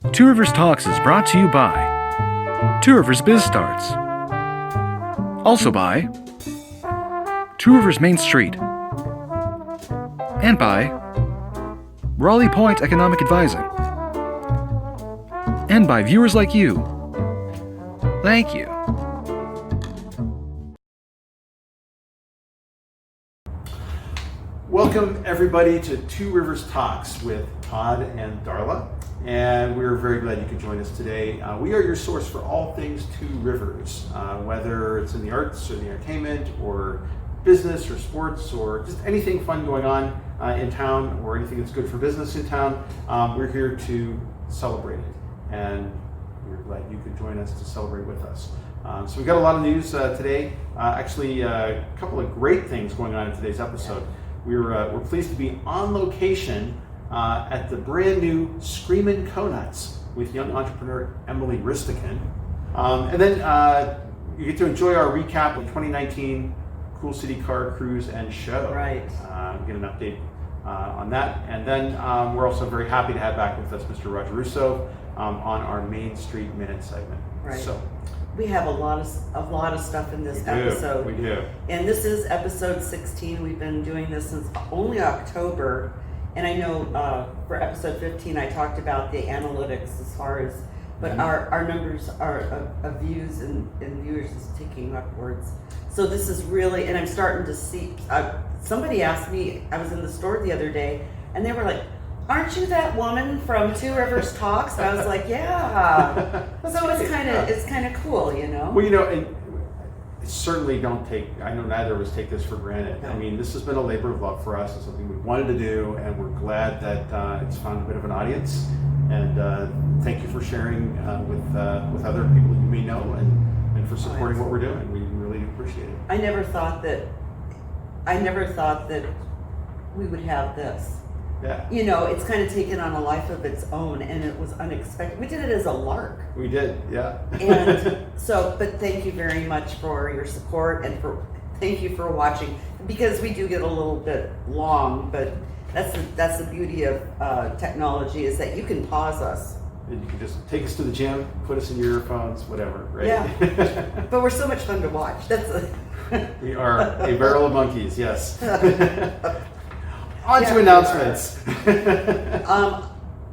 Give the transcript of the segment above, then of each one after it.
Two Rivers Talks is brought to you by Two Rivers Biz Starts. Also by Two Rivers Main Street. And by Raleigh Point Economic Advising. And by viewers like you. Thank you. Welcome everybody to Two Rivers Talks with Todd and Darla, and we're very glad you could join us today. We are your source for all things Two Rivers, whether it's in the arts or the entertainment or business or sports or just anything fun going on in town or anything that's good for business in town. We're here to celebrate it, and we're glad you could join us to celebrate with us. So we've got a lot of news today. Actually, a couple of great things going on in today's episode. We're pleased to be on location at the brand new Scream N Conuts with young entrepreneur Emilee Rysticken. And then you get to enjoy our recap of 2019 Cool City Car Cruise and Show. Right. Get an update on that. And then we're also very happy to have back with us Mr. Russove on our Main Street Minute segment. Right. So we have a lot of stuff in this episode. We do. And this is episode 16. We've been doing this since only October. And I know for episode 15, I talked about the analytics as far as, but our numbers of views and viewers is ticking upwards. So this is really, and I'm starting to see, somebody asked me, I was in the store the other day, and they were like, "Aren't you that woman from Two Rivers Talks?" And I was like, "Yeah." So it's kind of cool, you know. Well, you know, and certainly don't take. I know neither of us take this for granted. No. I mean, this has been a labor of love for us. It's something we wanted to do, and we're glad that it's found a bit of an audience. And thank you for sharing with other people you may know, and for supporting what we're doing. We really do appreciate it. I never thought that we would have this. Yeah. You know, it's kind of taken on a life of its own, and it was unexpected. We did it as a lark. We did, yeah. And so, but thank you very much for your support, and thank you for watching, because we do get a little bit long, but that's the beauty of technology, is that you can pause us. And you can just take us to the gym, put us in your earphones, whatever, right? Yeah. But we're so much fun to watch. We are a barrel of monkeys, yes. On to announcements.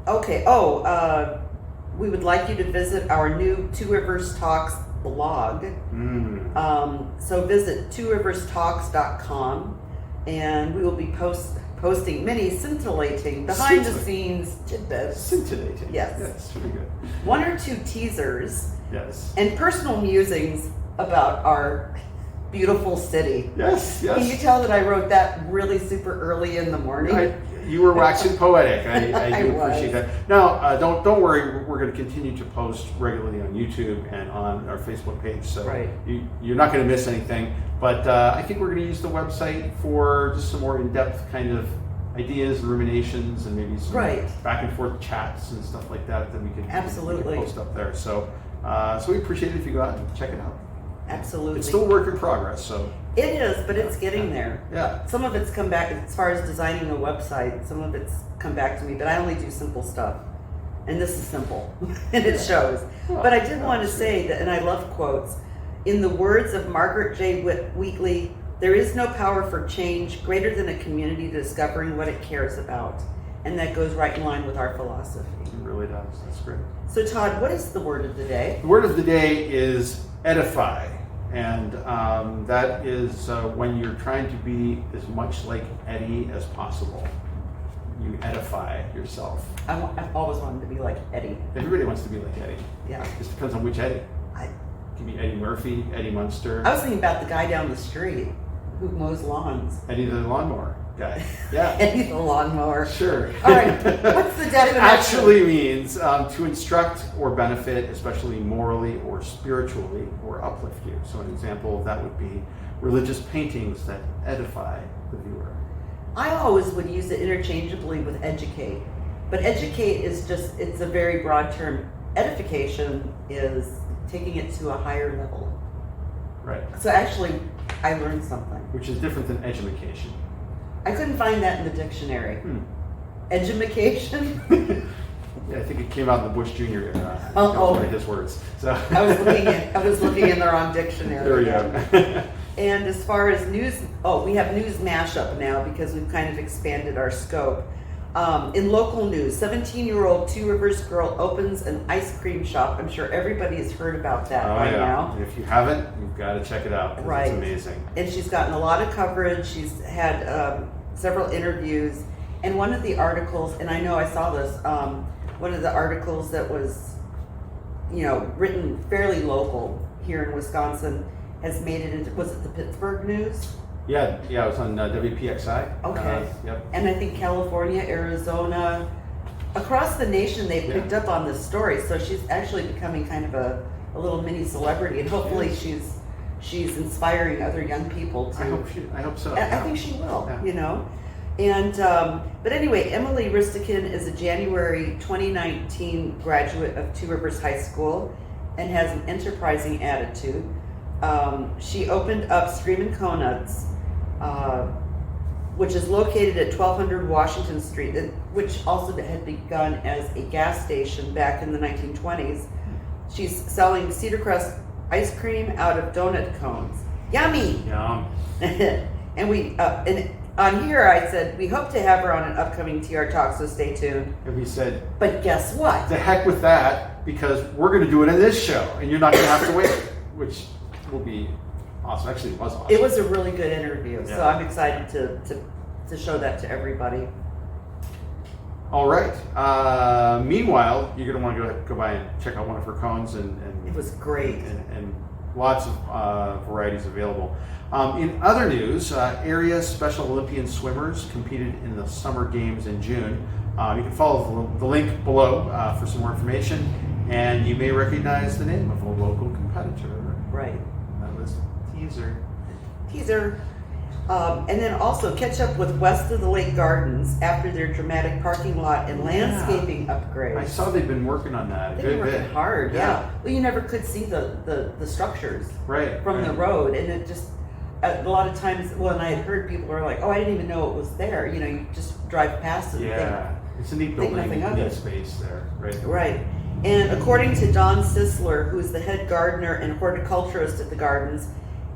Okay. We would like you to visit our new Two Rivers Talks blog. So visit tworiverstalks.com, and we will be posting many scintillating behind-the-scenes tidbits. Scintillating. Yes. Yes, pretty good. One or two teasers. Yes. And personal musings about our beautiful city. Yes, yes. Can you tell that I wrote that really super early in the morning? You were waxing poetic. I do I appreciate was. that. Now, don't worry. We're going to continue to post regularly on YouTube and on our Facebook page, so Right. you're not going to miss anything. But I think we're going to use the website for just some more in-depth kind of ideas and ruminations, and maybe some back and forth chats and stuff like that we can Absolutely post up there. So we appreciate it if you go out and check it out. Absolutely. It's still a work in progress, so. It is, but it's getting there. Yeah. Some of it's come back, as far as designing a website, some of it's come back to me, but I only do simple stuff. And this is simple, and it shows. But I did want to say that, and I love quotes, in the words of Margaret J. Wheatley, "There is no power for change greater than a community discovering what it cares about." And that goes right in line with our philosophy. It really does. That's great. So Todd, what is the word of the day? The word of the day is edify. And that is when you're trying to be as much like Eddie as possible. You edify yourself. I've always wanted to be like Eddie. Everybody wants to be like Eddie. Yeah. It just depends on which Eddie. I It could be Eddie Murphy, Eddie Munster, was thinking about the guy down the street who mows lawns. Eddie the lawnmower guy. Yeah. Eddie the lawnmower. Sure. All right. What's the definition? It actually means to instruct or benefit, especially morally or spiritually, or uplift you. So an example of that would be religious paintings that edify the viewer. I always would use it interchangeably with educate. But educate is just, it's a very broad term. Edification is taking it to a higher level. Right. So actually, I learned something. Which is different than education. I couldn't find that in the dictionary. Edumacation? Yeah, I think came out in the Bush Jr. Oh, that was one of his words. So I was looking in the wrong dictionary. there we go. And as far as news, we have news mashup now because we've kind of expanded our scope. In local news, 17-year-old Two Rivers girl opens an ice cream shop. I'm sure everybody has heard about that by now. And if you haven't, you've got to check it out. Right. It's amazing. And she's gotten a lot of coverage. She's had several interviews. And one of the articles, and I know I saw this, one of the articles that was, written fairly local here in Wisconsin has made it into, was it the Pittsburgh News? Yeah, it was on WPXI. Okay. Yep. And I think California, Arizona, across the nation, they picked up on this story. So she's actually becoming kind of a little mini celebrity, and hopefully she's inspiring other young people to. I hope so. I think she will. And but anyway, Emilee Rysticken is a January 2019 graduate of Two Rivers High School and has an enterprising attitude. She opened up Scream N Conuts, which is located at 1200 Washington Street, which also had begun as a gas station back in the 1920s. She's selling Cedar Crust ice cream out of donut cones. Yummy! Yum. And we and on here I said we hope to have her on an upcoming TR Talk, so stay tuned. And we said, but guess what? the heck with that, because we're going to do it in this show, and you're not going to have to wait, which will be awesome. Actually, it was awesome. It was a really good interview, so Yeah. I'm excited to show that to everybody. All right. Meanwhile, you're going to want to go by and check out one of her cones, and It was great. and lots of varieties available. In other news, area Special Olympian swimmers competed in the Summer Games in June. You can follow the link below for some more information, and you may recognize the name of a local competitor. Right. That was Teaser. And then also catch up with West of the Lake Gardens after their dramatic parking lot and landscaping upgrades. I saw they've been working on that a They've good been working bit. hard, yeah. Well, you never could see the structures from the road, and it just a lot of times. Well, and I had heard people were like, "Oh, I didn't even know it was there." You just drive past it. Yeah, it's a neat think building, nothing of neat it. space there, right? Right. And according to Don Sisler, who is the head gardener and horticulturist at the gardens,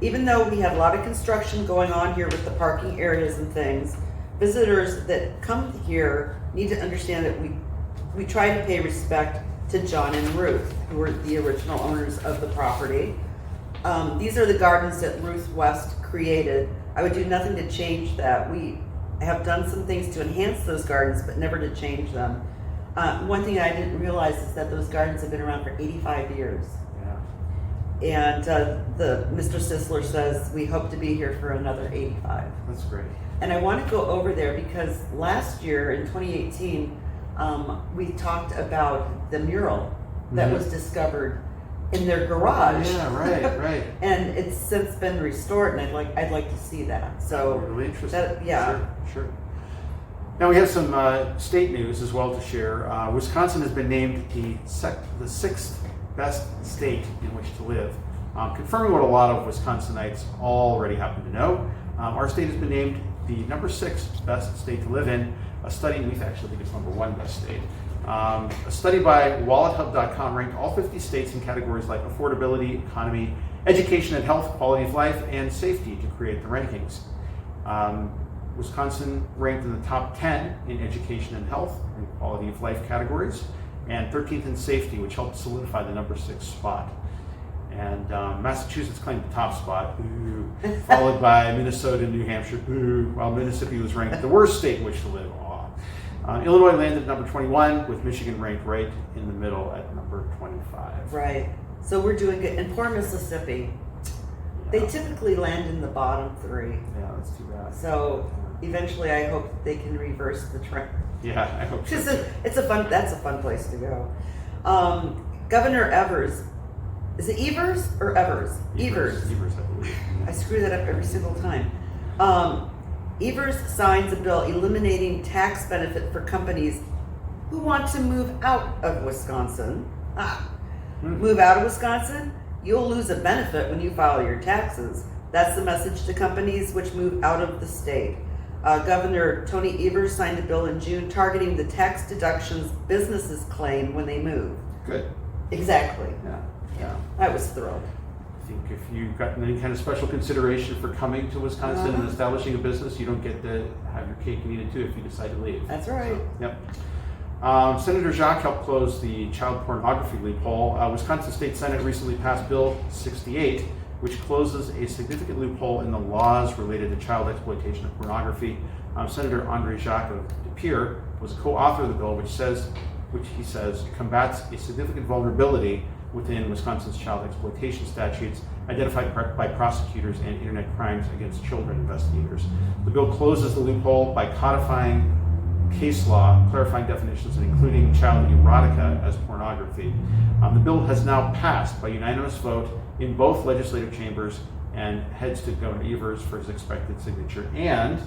even though we have a lot of construction going on here with the parking areas and things, visitors that come here need to understand that we try to pay respect to John and Ruth, who were the original owners of the property. These are the gardens that Ruth West created. I would do nothing to change that. We have done some things to enhance those gardens, but never to change them. One thing I didn't realize is that those gardens have been around for 85 years. Yeah, And the Mr. Sisler says we hope to be here for another 85. that's great. And I want to go over there because last year in 2018, we talked about the mural that was discovered in their garage. Yeah, right. And it's since been restored, and I'd like to see that. So Really interesting. that, yeah. Sure. Now we have some state news as well to share. Wisconsin has been named the sixth best state in which to live, confirming what a lot of Wisconsinites already happen to know. Our state has been named the number 6 best state to live in. A study, we actually think it's number 1 best state. A study by WalletHub.com ranked all 50 states in categories like affordability, economy, education and health, quality of life, and safety to create the rankings. Wisconsin ranked in the top 10 in education and health and quality of life categories, and 13th in safety, which helped solidify the number 6 spot. And Massachusetts claimed the top spot, boo, followed by Minnesota and New Hampshire, boo, while Mississippi was ranked the worst state in which to live. Illinois landed at number 21, with Michigan ranked right in the middle at number 25. Right. So we're doing good. And poor Mississippi, they typically land in the bottom 3. Yeah, that's too bad. So eventually, I hope they can reverse the trend. Yeah, I hope so. Because that's a fun place to go. Governor Evers, is it Evers or Evers? Evers, I believe. I screw that up every single time. Evers signs a bill eliminating tax benefit for companies who want to move out of Wisconsin. Move out of Wisconsin? You'll lose a benefit when you file your taxes. That's the message to companies which move out of the state. Governor Tony Evers signed a bill in June targeting the tax deductions businesses claim when they move. Good. Exactly. Yeah. I was thrilled. I think if you've gotten any kind of special consideration for coming to Wisconsin and establishing a business, you don't get to have your cake and eat it too if you decide to leave. That's right. So, yep. Senator Jacques helped close the child pornography loophole. Wisconsin State Senate recently passed Bill 68, which closes a significant loophole in the laws related to child exploitation of pornography. Senator Andre Jacques of De Pere was a co-author of the bill, which he says combats a significant vulnerability within Wisconsin's child exploitation statutes identified by prosecutors and internet crimes against children investigators. The bill closes the loophole by codifying case law, clarifying definitions, and including child erotica as pornography. The bill has now passed by unanimous vote in both legislative chambers and heads to Governor Evers for his expected signature. And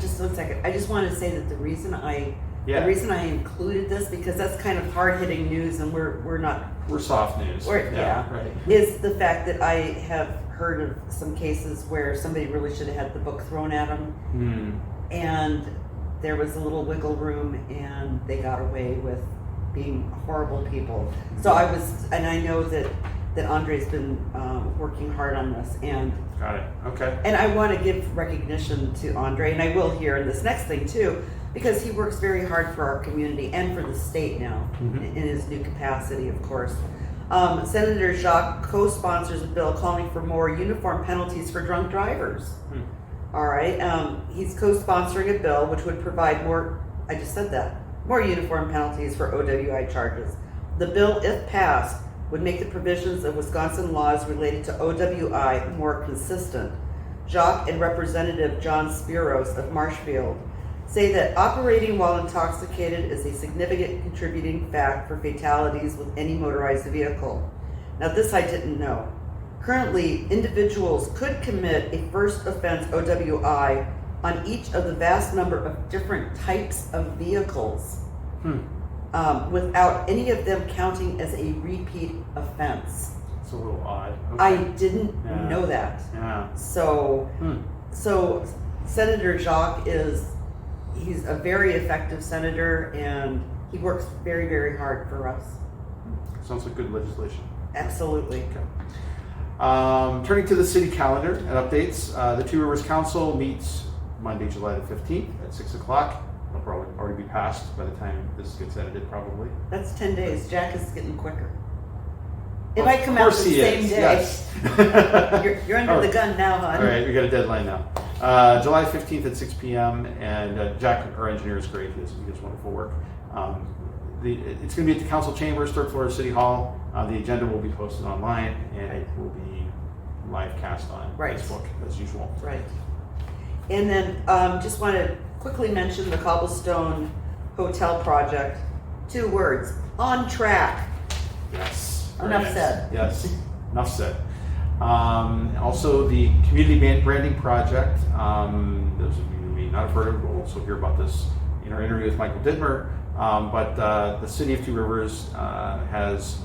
just 1 second, I just want to say that the reason I included this, because that's kind of hard-hitting news, and we're soft news. Right. Is the fact that I have heard of some cases where somebody really should have had the book thrown at them, and there was a little wiggle room, and they got away with being horrible people. So I know that Andre's been working hard on this, and got it. Okay. And I want to give recognition to Andre, and I will here in this next thing too, because he works very hard for our community and for the state now, in his new capacity, of course. Senator Jacques co-sponsors a bill calling for more uniform penalties for drunk drivers. All right, he's co-sponsoring a bill which would provide more uniform penalties for OWI charges. The bill, if passed, would make the provisions of Wisconsin laws related to OWI more consistent. Jacques and Representative John Spiros of Marshfield say that operating while intoxicated is a significant contributing fact for fatalities with any motorized vehicle. Now this I didn't know. Currently, individuals could commit a first offense OWI on each of the vast number of different types of vehicles without any of them counting as a repeat offense. It's a little odd. Okay. I didn't know that. Yeah. So Senator Jacques he's a very effective senator, and he works very, very hard for us. Sounds like good legislation. Absolutely. Okay. Turning to the city calendar and updates, the Two Rivers Council meets Monday, July the 15th at 6 o'clock. It'll probably already be passed by the time this gets edited, probably. That's 10 days. Jack is getting quicker. It might come out the same day. Yes. You're under the gun now, hon. All right, we got a deadline now. July 15th at 6 p.m. And Jack, our engineer, is great. He does wonderful work. It's going to be at the council chambers, third floor of City Hall. The agenda will be posted online, and it will be live cast on Facebook as usual. Right. And then just want to quickly mention the Cobblestone Hotel project. 2 words: on track. Yes. Enough said. Yes. Enough said. Also, the community branding project. Those of you who may not have heard of it will also hear about this in our interview with Michael Dittmer. But the City of Two Rivers has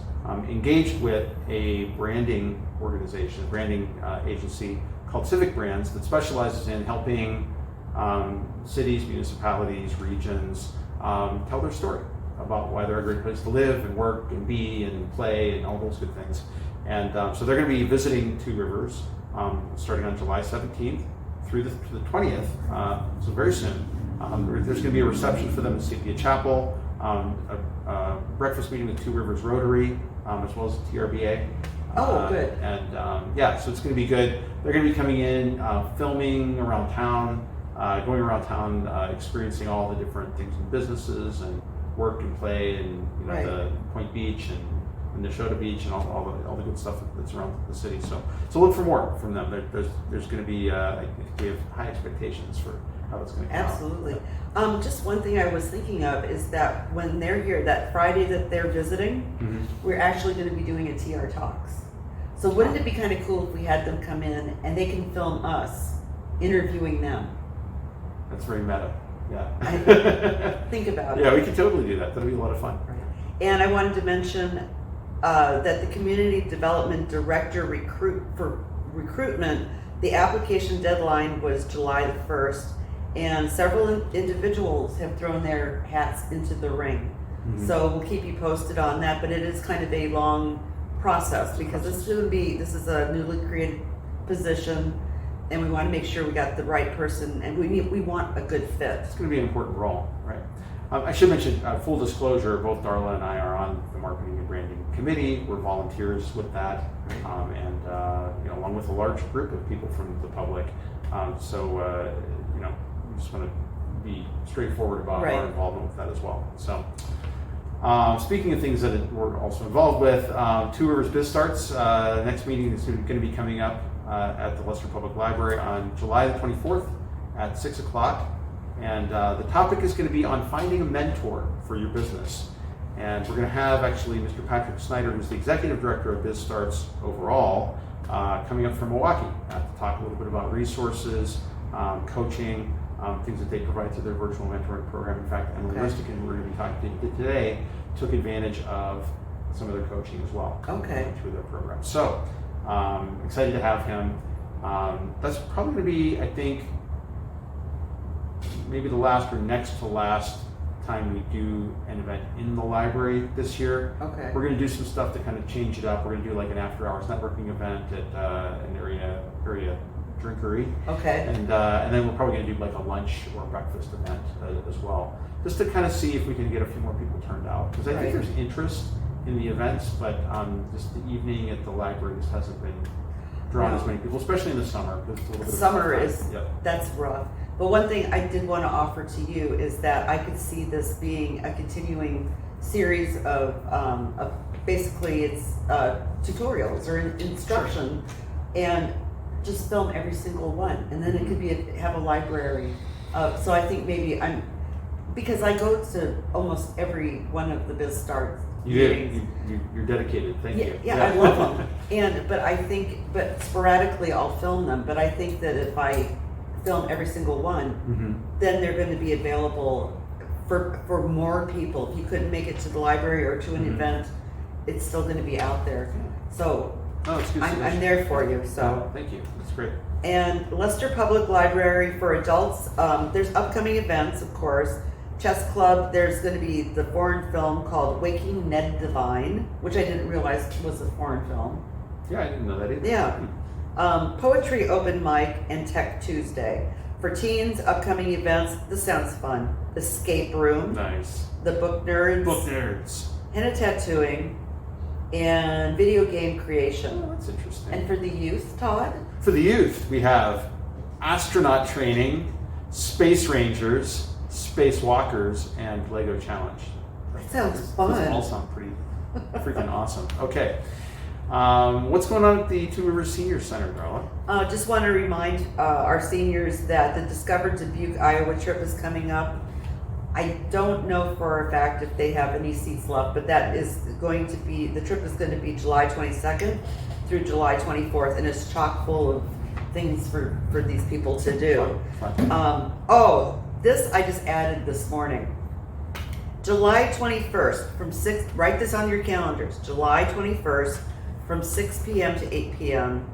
engaged with a branding organization, branding agency called Civic Brands that specializes in helping cities, municipalities, regions tell their story about why they're a great place to live and work and be and play and all those good things. And so they're going to be visiting Two Rivers starting on July 17th through the 20th, so very soon. There's going to be a reception for them at Sepia Chapel, a breakfast meeting with Two Rivers Rotary, as well as the TRBA. Good. And so it's going to be good. They're going to be coming in, filming around town, going around town, experiencing all the different things and businesses and work and play, and the Point Beach and Neshota Beach and all the good stuff that's around the city. So look for more from them. There's going to be I think we have high expectations for how it's going to come Absolutely. Just one thing I was thinking of is that when they're here, that Friday that they're visiting, we're actually going to be doing a TR Talks. So wouldn't it be kind of cool if we had them come in and they can film us interviewing them? That's very meta. Yeah. Think about it. Yeah, we could totally do that. That'll be a lot of fun. And I wanted to mention that the Community Development Director recruitment The application deadline was July the 1st, and several individuals have thrown their hats into the ring. So we'll keep you posted on that, but it is kind of a long process because this is a newly created position, and we want to make sure we got the right person, and we want a good fit. It's going to be an important role, right? I should mention, full disclosure, both Darla and I are on the marketing and branding committee. We're volunteers with that, and along with a large group of people from the public. We just want to be straightforward about our involvement with that as well. So, speaking of things that we're also involved with, Two Rivers Biz Starts. Next meeting is going to be coming up at the Leicester Public Library on July the 24th at 6 o'clock. And the topic is going to be on finding a mentor for your business. And we're going to have actually Mr. Patrick Snyder, who's the Executive Director of Biz Starts overall, coming up from Milwaukee to talk a little bit about resources, coaching, things that they provide through their virtual mentoring program. In fact, Emilee Rysticken, who we're going to be talking to today, took advantage of some of their coaching as well through their program. So excited to have him. That's probably going to be, I think, maybe the last or next to last time we do an event in the library this year. We're going to do some stuff to kind of change it up. We're going to do like an after hours networking event at an area drinkery. And then we're probably going to do like a lunch or breakfast event as well, just to kind of see if we can get a few more people turned out. Because I think there's interest in the events, but just the evening at the library just hasn't been drawn as many people, especially in the summer. It's a little bit that's rough. But one thing I did want to offer to you is that I could see this being a continuing series of basically it's tutorials or instruction, and just film every single one, and then it could be have a library. So I think maybe because I go to almost every one of the Biz Starts. You're dedicated. Thank you. Yeah, I love them. But sporadically I'll film them. But I think that if I film every single one, then they're going to be available for more people. If you couldn't make it to the library or to an event, it's still going to be out there. So I'm there for you. So thank you. That's great. And Leicester Public Library for adults. There's upcoming events, of course. Chess Club, there's going to be the foreign film called Waking Ned Divine, which I didn't realize was a foreign film. Yeah, I didn't know that either. Yeah. Poetry Open Mic and Tech Tuesday. For teens, upcoming events, this sounds fun. Escape Room. Nice. The Book Nerds. Henna Tattooing. And video game creation. Oh, that's interesting. And for the youth, Todd? For the youth, we have astronaut training, space rangers, spacewalkers, and Lego challenge. That sounds fun. Those all sound pretty freaking awesome. Okay. What's going on at the Two Rivers Senior Center, Darla? Just want to remind our seniors that the Discover Dubuque, Iowa trip is coming up. I don't know for a fact if they have any seats left, but that is going to be, the trip is going to be July 22nd through July 24th, and it's chock full of things for these people to do. This I just added this morning. July 21st from 6, write this on your calendars, July 21st from 6 p.m. to 8 p.m.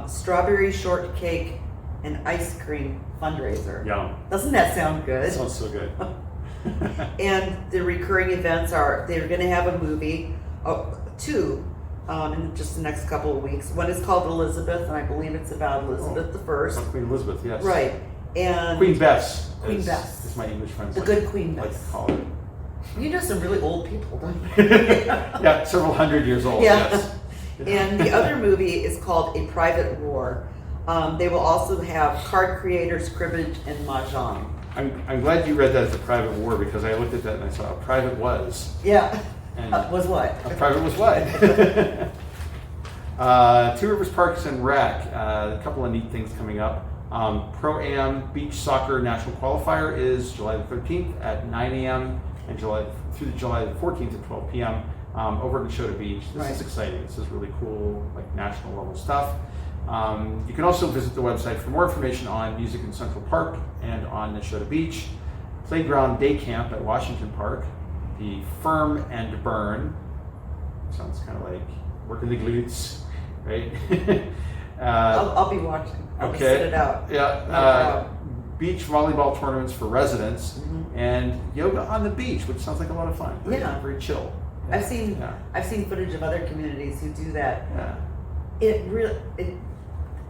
Strawberry shortcake and ice cream fundraiser. Yum. Doesn't that sound good? That sounds so good. And the recurring events are, they're going to have a movie, two, in just the next couple of weeks. One is called Elizabeth, and I believe it's about Elizabeth I. Queen Elizabeth, yes. Right. And Queen Bess. Queen Bess. As my English friends the good Queen like Bess. to call her. You know some really old people, don't you? Yeah, several hundred years old, yes. And the other movie is called A Private War. They will also have card creators, cribbage, and mahjong. I'm glad you read that as A Private War, because I looked at that and I saw A Private Was. Yeah. And was what? A Private Was what? Two Rivers Parks and Rec. A couple of neat things coming up. Proam Beach Soccer National Qualifier is July the 13th at 9 a.m. and through July the 14th at 12 p.m. Over at Nashotah Beach. This is exciting. This is really cool, like national level stuff. You can also visit the website for more information on music in Central Park and on Nashotah Beach. Playground Day Camp at Washington Park. The Firm and Burn. Sounds kind of like working the glutes, right? I'll be watching. I'll just sit it out. Yeah. Beach volleyball tournaments for residents and yoga on the beach, which sounds like a lot of fun. Yeah. Very chill. I've seen footage of other communities who do that. Yeah.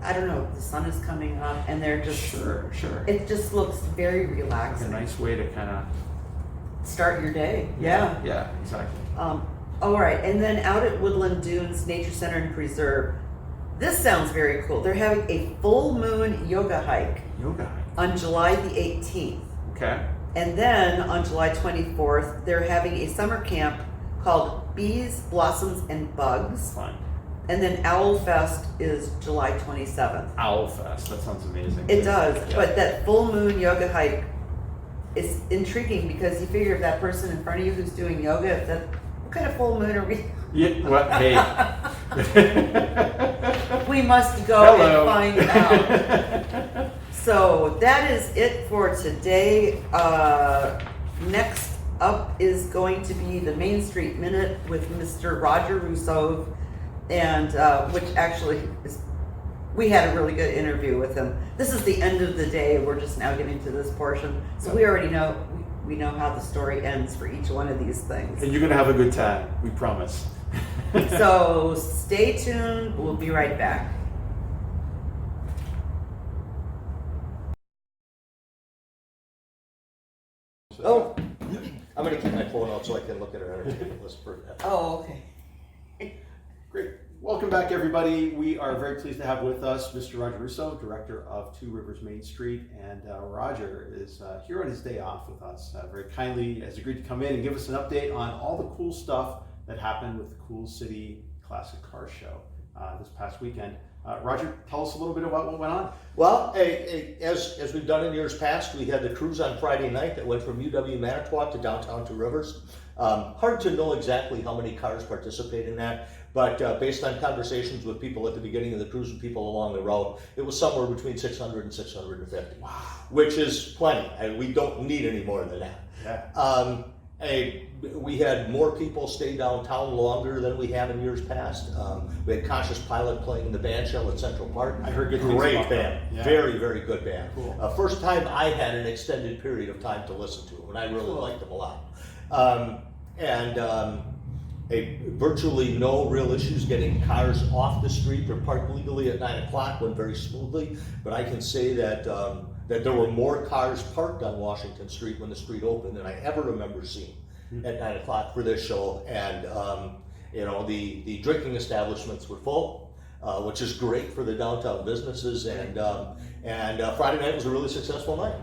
I don't know, the sun is coming up and they're just Sure. it just looks very It's relaxing. a nice way to kind of Start your day. Yeah. Yeah, exactly. All right, and then out at Woodland Dunes Nature Center and Preserve, this sounds very cool. They're having a full moon yoga hike on July the 18th. Okay. And then on July 24th, they're having a summer camp called Bees, Blossoms, and Bugs. Fun. And then Owl Fest is July 27th. Owl Fest. That sounds amazing. It does, Yeah. but that full moon yoga hike is intriguing because you figure if that person in front of you who's doing yoga, what kind of full moon are we? Yeah. What? Hey. We must go Hello. and find out. So that is it for today. Next up is going to be the Main Street Minute with Mr. Roger Russove, and which actually is, we had a really good interview with him. This is the end of the day. We're just now getting to this portion. So we already know, we know how the story ends for each one of these things. And you're going to have a good time. We promise. So stay tuned. We'll be right back. Oh. I'm going to keep my phone out so I can look at our entertainment list for that. Oh, okay. Great. Welcome back, everybody. We are very pleased to have with us Mr. Roger Russove, director of Two Rivers Main Street. And Roger is here on his day off with us. Very kindly has agreed to come in and give us an update on all the cool stuff that happened with the Cool City Classic Car Show this past weekend. Roger, tell us a little bit about what went on. Well, as we've done in years past, we had the cruise on Friday night that went from UW Manitowoc to downtown Two Rivers. Hard to know exactly how many cars participate in that, but based on conversations with people at the beginning of the cruise and people along the road, it was somewhere between 600 and 650. Wow. Which is plenty. We don't need any more than that. Yeah. We had more people stay downtown longer than we have in years past. We had Conscious Pilot playing in the band shell at Central Park. I heard good things Great about band. that. Yeah. Very, very good band. Cool. First time I had an extended period of time to listen to them, and I really liked them a lot. Virtually no real issues getting cars off the street or parked legally at 9 o'clock went very smoothly, but I can say that there were more cars parked on Washington Street when the street opened than I ever remember seeing at 9 o'clock for this show. And the drinking establishments were full, which is great for the downtown businesses. And Friday night was a really successful night.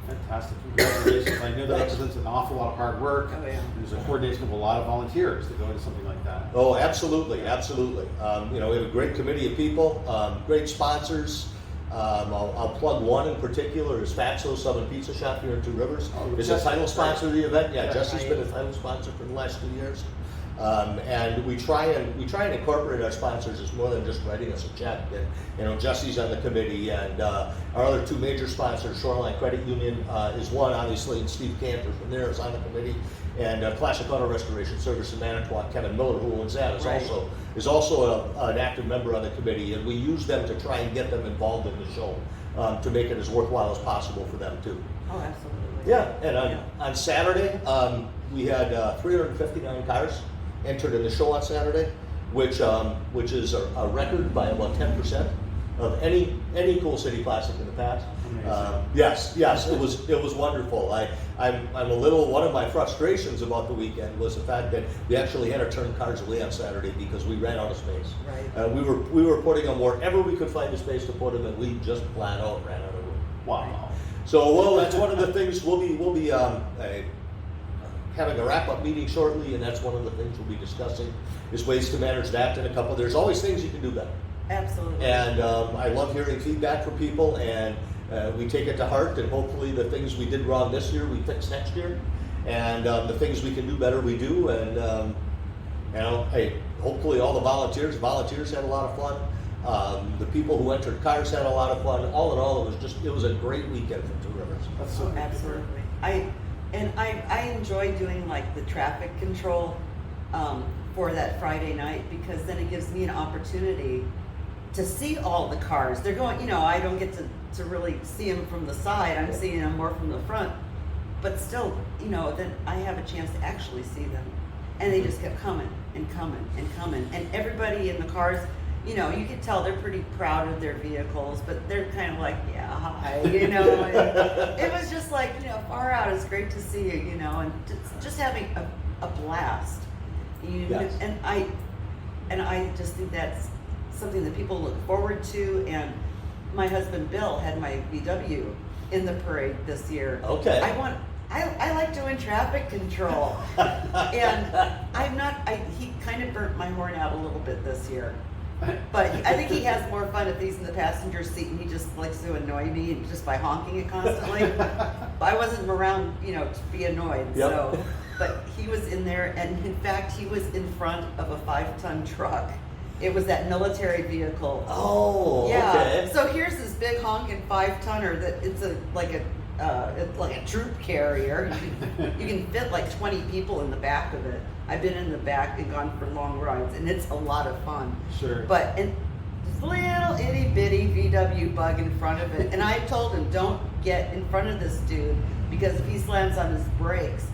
Fantastic. Congratulations. I know that represents an awful lot of hard work. Oh, yeah. There's a coordination of a lot of volunteers that go into something like that. Oh, absolutely, absolutely. We have a great committee of people, great sponsors. I'll plug one in particular is Fatso Southern Pizza Shop here in Two Rivers. It's a title sponsor of the event. Yeah, Jesse's been a title sponsor for the last 2 years. And we try and incorporate our sponsors as more than just writing us a check. And Jesse's on the committee, and our other two major sponsors, Shoreline Credit Union is one, obviously, and Steve Cantor from there is on the committee, and Classic Auto Restoration Service in Manitowoc, Kevin Miller, who owns that, is also an active member on the committee, and we use them to try and get them involved in the show to make it as worthwhile as possible for them too. Oh, absolutely. Yeah, and on Saturday we had 359 cars entered in the show on Saturday, which is a record by about 10% of any Cool City Classic in the past. Yes, it was wonderful. I'm a little, one of my frustrations about the weekend was the fact that we actually had to turn cars away on Saturday because we ran out of space. Right. We were putting them wherever we could find a space to put them, and we just flat out ran out of room. Wow. So that's one of the things we'll be having a wrap-up meeting shortly, and that's one of the things we'll be discussing is ways to manage that. And there's always things you can do better. Absolutely. And I love hearing feedback from people, and we take it to heart, and hopefully the things we did wrong this year, we fix next year. And the things we can do better, we do. And hopefully all the volunteers had a lot of fun. The people who entered cars had a lot of fun. All in all, it was a great weekend for Two Rivers. That's so good. Absolutely. I enjoy doing like the traffic control for that Friday night, because then it gives me an opportunity to see all the cars. They're going, I don't get to really see them from the side. I'm seeing them more from the front. But still, then I have a chance to actually see them. And they just kept coming and coming and coming. And everybody in the cars, you could tell they're pretty proud of their vehicles, but they're kind of like, yeah, hi, and it was just like, far out, it's great to see you, and just having a blast. Yes. And I just think that's something that people look forward to. And my husband Bill had my VW in the parade this year. Okay. I like doing traffic control, and he kind of burnt my horn out a little bit this year. But I think he has more fun if he's in the passenger seat, and he just likes to annoy me just by honking it constantly. I wasn't around, to be annoyed. Yep. So, but he was in there, and in fact, he was in front of a 5-ton truck. It was that military vehicle. Oh, yeah. okay. So here's this big honking 5-tonner that it's like a troop carrier. You can fit like 20 people in the back of it. I've been in the back and gone for long rides, and it's a lot of fun. Sure. But this little itty bitty VW bug in front of it, and I told him, don't get in front of this dude, because if he slams on his brakes,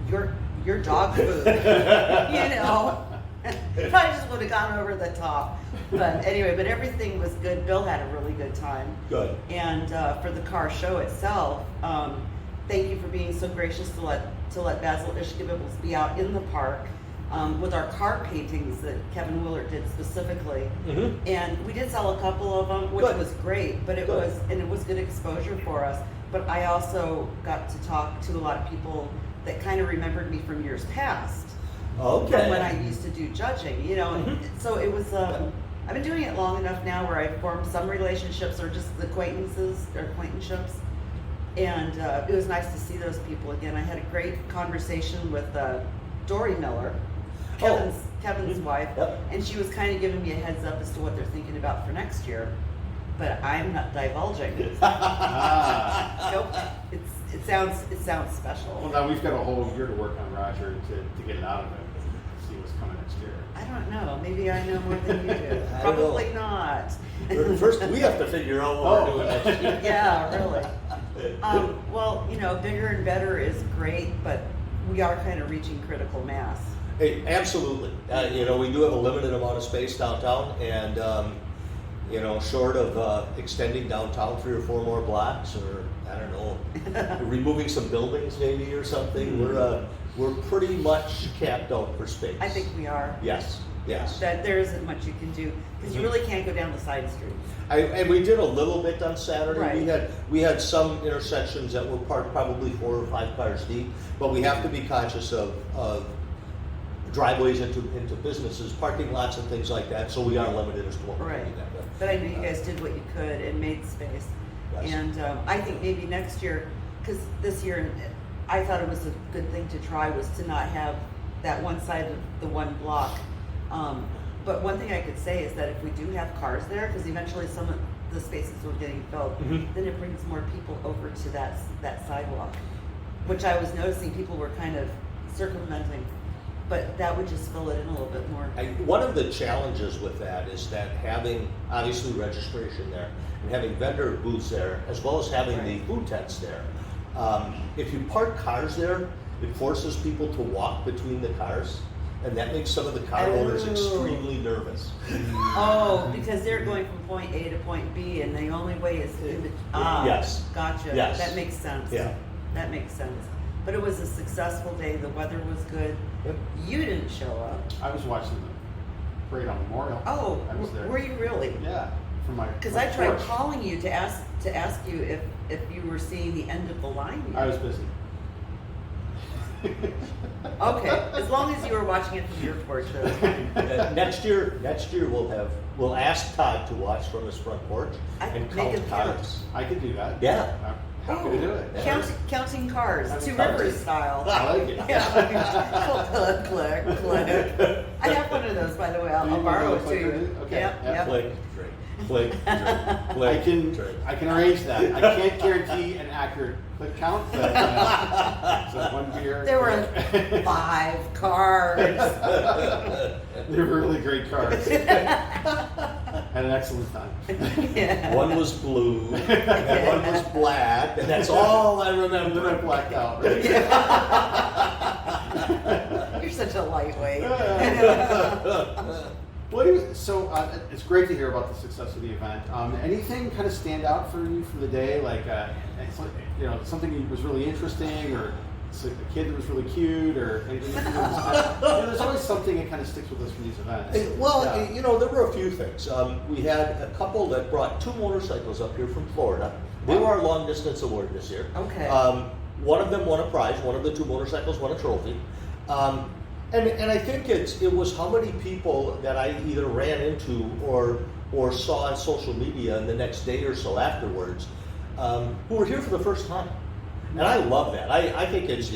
you're dog food. Probably just would have gone over the top. But anyway, but everything was good. Bill had a really good time. Good. And for the car show itself, thank you for being so gracious to let Basil Ishkabibble be out in the park with our car paintings that Kevin Willard did specifically. Mm-hmm. And we did sell a couple of them, which Good. was great, but it was good exposure for us. But I also got to talk to a lot of people that kind of remembered me from years past. Okay. From when I used to do judging, Mm-hmm. So it was, I've been doing it long enough now where I formed some relationships or just acquaintanceships. And it was nice to see those people again. I had a great conversation with Dory Miller, Kevin's wife, Yep. and she was kind of giving me a heads up as to what they're thinking about for next year. But I'm not divulging. Nope. It sounds special. Well, now we've got a whole year to work on Roger to get it out of him and see what's coming next year. I don't know. Maybe I know more than you do. I don't know. Probably not. First, we have to figure out what we're doing next year. Yeah, really. Well, bigger and better is great, but we are kind of reaching critical mass. Hey, absolutely. We do have a limited amount of space downtown, and short of extending downtown 3 or 4 more blocks, or I don't know, removing some buildings maybe or something, we're pretty much capped out for space. I think we are. Yes. That there isn't much you can do, because you really can't go down the side streets. And we did a little bit on Saturday. Right. We had some intersections that were parked probably 4 or 5 cars deep, but we have to be conscious of driveways into businesses, parking lots, and things like that. So we are limited as to what we can do. But I know you guys did what you could and made space. Yes. And I think maybe next year, because this year I thought it was a good thing to try was to not have that one side of the one block. But one thing I could say is that if we do have cars there, because eventually some of the spaces were getting filled, then it brings more people over to that sidewalk, which I was noticing people were kind of circumventing. But that would just fill it in a little bit more. One of the challenges with that is that having, obviously, registration there, and having vendor booths there, as well as having the food tents there. If you park cars there, it forces people to walk between the cars, and that makes some of the car owners extremely nervous. Oh, because they're going from point A to point B, and the only way is to Yes. Gotcha. Yes. That makes sense. Yeah. That makes sense. But it was a successful day. The weather was good. Yep. You didn't show up. I was watching the parade on Memorial. Oh, I was there. were you really? Yeah, from my. Because my I tried porch. calling you to ask you if you were seeing the end of the line yet. I was busy. Okay, as long as you were watching it from your porch, that was fine. Next year we'll ask Todd to watch from his front porch and Make count him count. cars. I could do that. Yeah. I'm happy to do it. Yeah. Counting cars, Counting 2 cars. Rivers style. I like it. Yeah. Click. I have one of those, by the way. I'll borrow it to you. Okay. Yep. Click, drink, click, drink, I click, can drink. arrange that. I can't guarantee an accurate click count, but so 1 beer. There were 5 cars. They're really great cars. Had an excellent time. Yeah. One was blue, and one was black, and that's all I And remember. then I blacked out. Right? You're such a lightweight. Well, so it's great to hear about the success of the event. Anything kind of stand out for you from the day? Like, something that was really interesting, or a kid that was really cute, or anything. There's always something that kind of sticks with us from these events. Well, Yeah. there were a few things. We had a couple that brought 2 motorcycles up here from Florida. They were our long distance award this year. Okay. One of them won a prize. One of the 2 motorcycles won a trophy. And I think it was how many people that I either ran into or saw on social media in the next day or so afterwards who were here for the first time. And I love that. I think it's,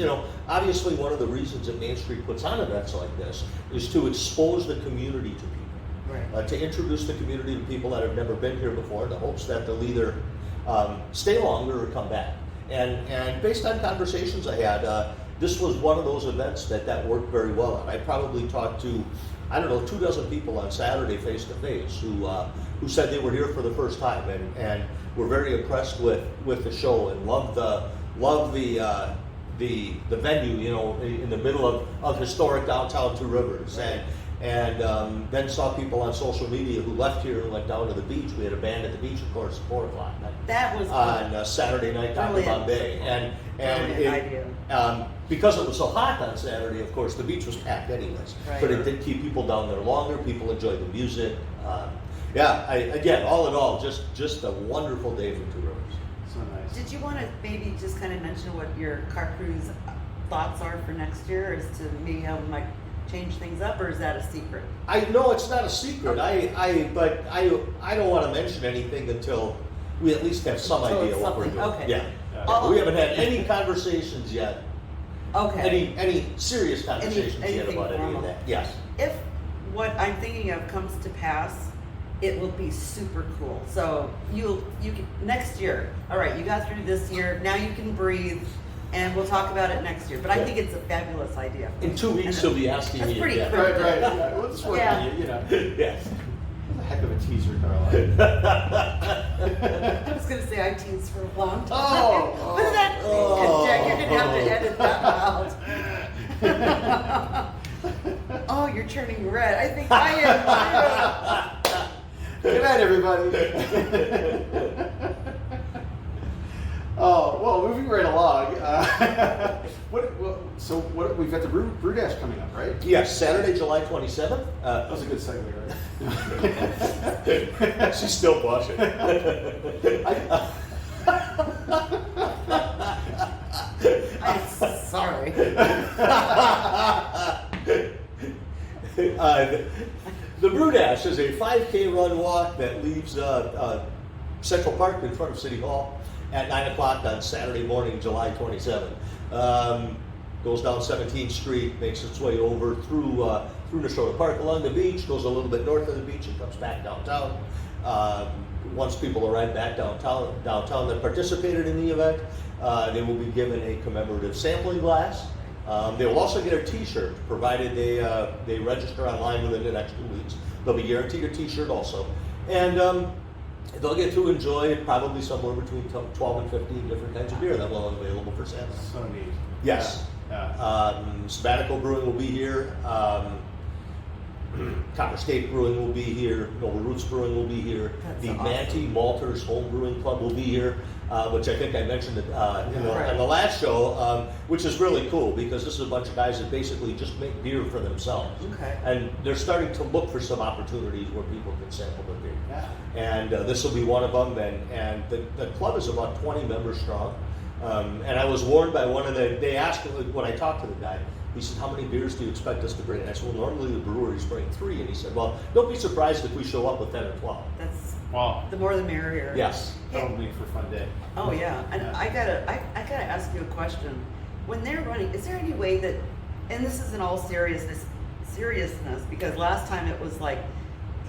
obviously one of the reasons that Main Street puts on events like this is to expose the community to people. Right. To introduce the community to people that have never been here before in the hopes that they'll either stay longer or come back. And based on conversations I had, this was one of those events that worked very well. And I probably talked to, 24 people on Saturday face to face who said they were here for the first time and were very impressed with the show and loved the venue, in the middle of historic downtown Two Rivers, and then saw people on social media who left here and went down to the beach. We had a band at the beach, of course, at 4:00 That was on Saturday night down in Brilliant. Bombay, and Brilliant idea. because it was so hot on Saturday, of course, the beach was packed anyways. Right. But it did keep people down there longer. People enjoyed the music. Again, all in all, just a wonderful day for Two Rivers. So nice. Did you want to maybe just kind of mention what your car cruise thoughts are for next year, as to maybe how we might change things up, or is that a secret? I know it's not a secret. But I don't want to mention anything until we at least have some Until idea it's what we're something, doing. okay. Yeah. Oh. We haven't had any conversations yet. Okay. Any serious conversations yet anything about any formal. of that? Yes. If what I'm thinking of comes to pass, it will be super cool. So you can next year. All right, you got through this year. Now you can breathe, and we'll talk about it next year. But I Yeah. think it's a fabulous idea. In 2 weeks, you'll be asking That's me pretty again. cool. Right. Yeah. We'll just work Yeah. on you. Yes. What a heck of a teaser, Darla. I was gonna say I teased for a long time. Oh, But that, oh. Jack, you're gonna have to edit that out. Oh, you're turning red. I think I am. Good night, everybody. Oh, well, moving right along. We've got the Brew Dash coming up, right? Yes, Saturday, July 27th. That was a good segue, right? She's still blushing. I'm sorry. The Brew Dash is a 5K run walk that leaves Central Park in front of City Hall at 9 o'clock on Saturday morning, July 27th. Goes down 17th Street, makes its way over through Nashorta Park along the beach, goes a little bit north of the beach and comes back downtown. Once people arrive back downtown that participated in the event, they will be given a commemorative sampling glass. They will also get a T-shirt, provided they register online within the next 2 weeks. They'll be guaranteed a T-shirt also, and they'll get to enjoy probably somewhere between 12 and 15 different kinds of beer that will be available for sale. So neat. Yes. Yeah. Sabbatical Brewing will be here. Copper State Brewing will be here. Noble Roots Brewing will be here. That's The awesome. Manti Malters Home Brewing Club will be here, which I think I mentioned in Right. the last show, which is really cool because this is a bunch of guys that basically just make beer for themselves. Okay. And they're starting to look for some opportunities where people can sample the beer. Yeah. And this will be one of them. And the club is about 20 members strong. And I was warned by they asked when I talked to the guy, he said, how many beers do you expect us to bring? And I said, well, normally the breweries bring 3. And he said, well, don't be surprised if we show up with 10 or 12. That's Wow. the more the merrier. Yes. That'll make for a fun day. Oh yeah, and Yeah. I gotta ask you a question. When they're running, is there any way that, and this is in all seriousness, because last time it was like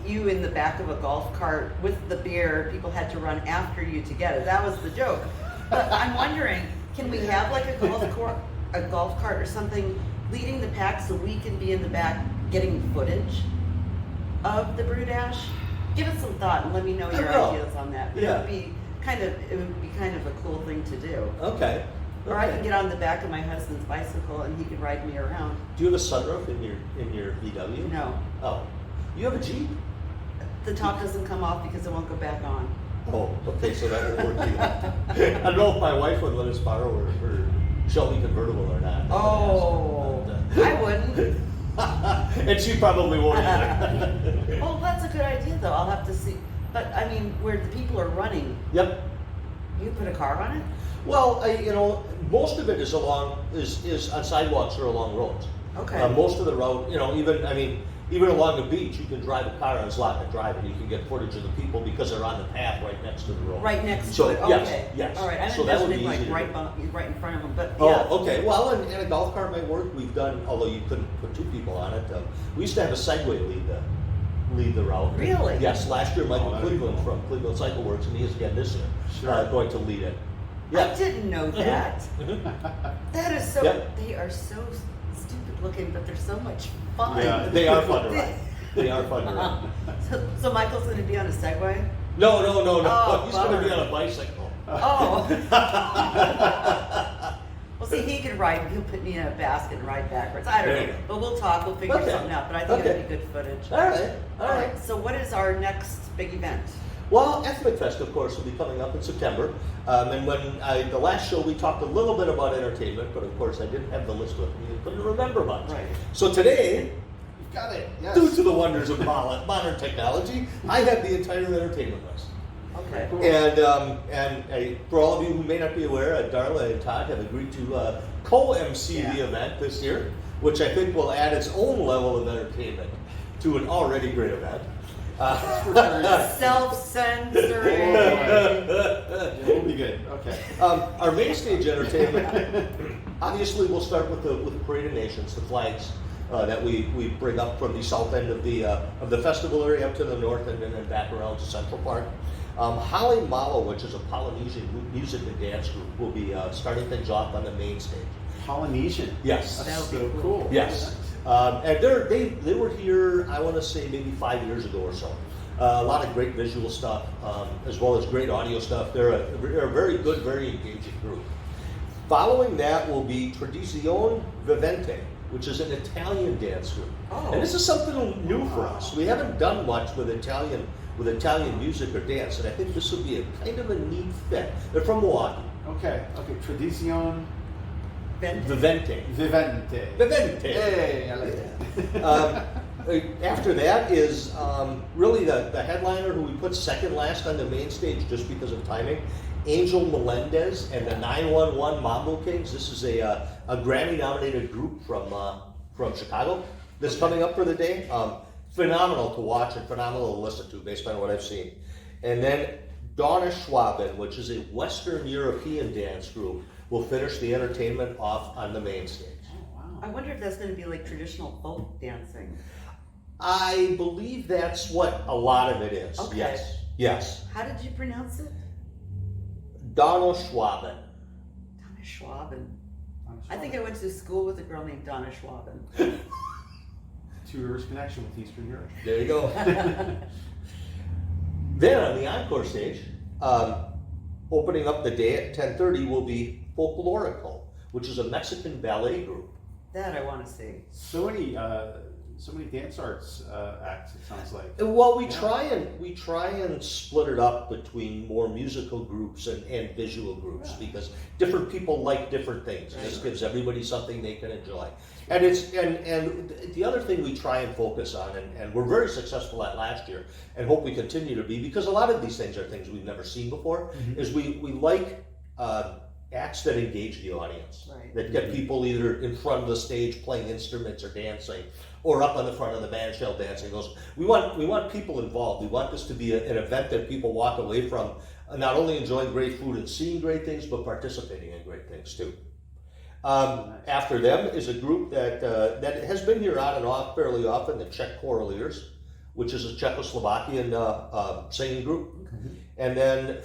you in the back of a golf cart with the beer, people had to run after you to get it. That was the joke. But I'm wondering, can we have like a golf cart or something leading the pack so we can be in the back getting footage of the Brew Dash? give it some thought and let me know your will. ideas on that. But Yeah. it would be kind of a cool thing to do. Okay. Or I can get on the back of my husband's bicycle and he can ride me around. Do you have a sunroof in your VW? No, Oh, you have a Jeep? the top doesn't come off because it won't go back on. Oh, okay, so that will work either. I don't know if my wife would let us borrow her Shelby convertible or not. Oh, I wouldn't. And she probably won't either. Well, that's a good idea though. I'll have to see. But I mean, where the people are running, Yep. you put a car on it? Well, most of it is on sidewalks or along roads. Okay. Most of the road, even along the beach, you can drive a car on Slot and Drive, and you can get footage of the people because they're on the path right next to the road. Right next So, to it. yes, Okay. yes. All right. I'm So that would be envisioning easy like to right in front of them. But Oh, yeah. okay. Well, and a golf cart might work. We've done, although you couldn't put two people on it. We used to have a Segway lead the route. Really? Yes. Last year, Michael that'd be Cleveland cool. from Cleveland Cycle Works, and he is again this year Sure. going to lead it. I didn't know that. That is so. Yep. They are so stupid looking, but they're so much fun. Yeah. They are fun to ride. They are fun to ride. So Michael's going to be on a Segway? No. Oh, He's going to be bummer. on a bicycle. Oh. Well, see, he can ride. He'll put me in a basket and ride backwards. I There don't you know. go. But we'll talk. We'll figure Okay. something out. But I think Okay. it'll be good footage. All right. All right. So what is our next big event? Well, Ethnic Fest, of course, will be coming up in September. And when the last show, we talked a little bit about entertainment, but of course, I didn't have the list with me and couldn't remember much. Right. So today, You've got it. Yes. due to the wonders of modern technology, I have the entire entertainment list. Okay. Cool. And for all of you who may not be aware, Darla and Todd have agreed to co-MC the event this year, which I think will add its own level of entertainment to an already great event. Self-censoring. Yeah, we'll be good. Okay. Our main stage entertainment, obviously, we'll start with the Parade of Nations, the flags that we bring up from the south end of the festival area up to the north end and then back around to Central Park. Holly Malo, which is a Polynesian music and dance group, will be starting things off on the main stage. Polynesian. Yes. That's That would be so cool. cool. Yes. And they were here, I want to say, maybe 5 years ago or so. A lot of great visual stuff, as well as great audio stuff. They're a very good, very engaging group. Following that will be Tradizione Vivente, which is an Italian dance group. Oh. And this is something new for us. We haven't done much with Italian music or dance, and I think this would be a kind of a neat fit. They're from Milwaukee. Okay. Tradizione Vivente. Vivente. Vivente. Hey, I like it. After that is really the headliner who we put second last on the main stage just because of timing, Angel Melendez and the 911 Mambo Kings. This is a Grammy-nominated group from Chicago that's coming up for the day. Phenomenal to watch and phenomenal to listen to based on what I've seen. And then Donna Schwaben, which is a Western European dance group, will finish the entertainment off on the main stage. Oh, wow. I wonder if that's going to be like traditional folk dancing. I believe that's what a lot of it is. Okay. Yes. How did you pronounce it? Donna Schwaben. Donna Schwaben. I think I went to school with a girl named Donna Schwaben. Two Rivers connection with Eastern Europe. There you go. Then on the encore stage, opening up the day at 10:30 will be Folklorico, which is a Mexican ballet group. That I want to see. So many dance arts acts. It sounds like. Well, we Yeah. try and split it up between more musical groups and visual groups because different people like different things. Right. This gives everybody something they can enjoy. And and the other thing we try and focus on, and we're very successful at last year, and hope we continue to be, because a lot of these things are things we've never seen before, is we like acts that engage the audience, Right. that get people either in front of the stage playing instruments or dancing, or up on the front of the bandshell dancing. We want people involved. We want this to be an event that people walk away from not only enjoying great food and seeing great things, but participating in great things too. After them is a group that has been here on and off fairly often, the Czech Choraliers, which is a Czechoslovakian singing group. And then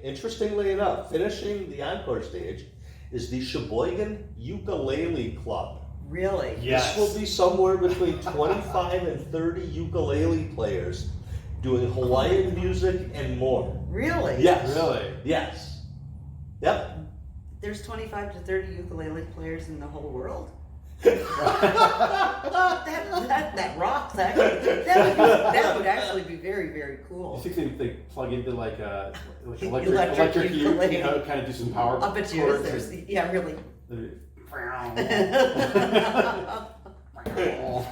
interestingly enough, finishing the encore stage is the Sheboygan Ukulele Club. Really? Yes. This will be somewhere between 25 and 30 ukulele players. doing Hawaiian music and more. Really? Yes. Really? Yes. Yep. There's 25 to 30 ukulele players in the whole world. that rocks. Actually, that would actually be very, very You cool. think they plug into like electric Electric ukulele. you know, kind of do some power? I bet you chords there's, and- yeah, really. Wow.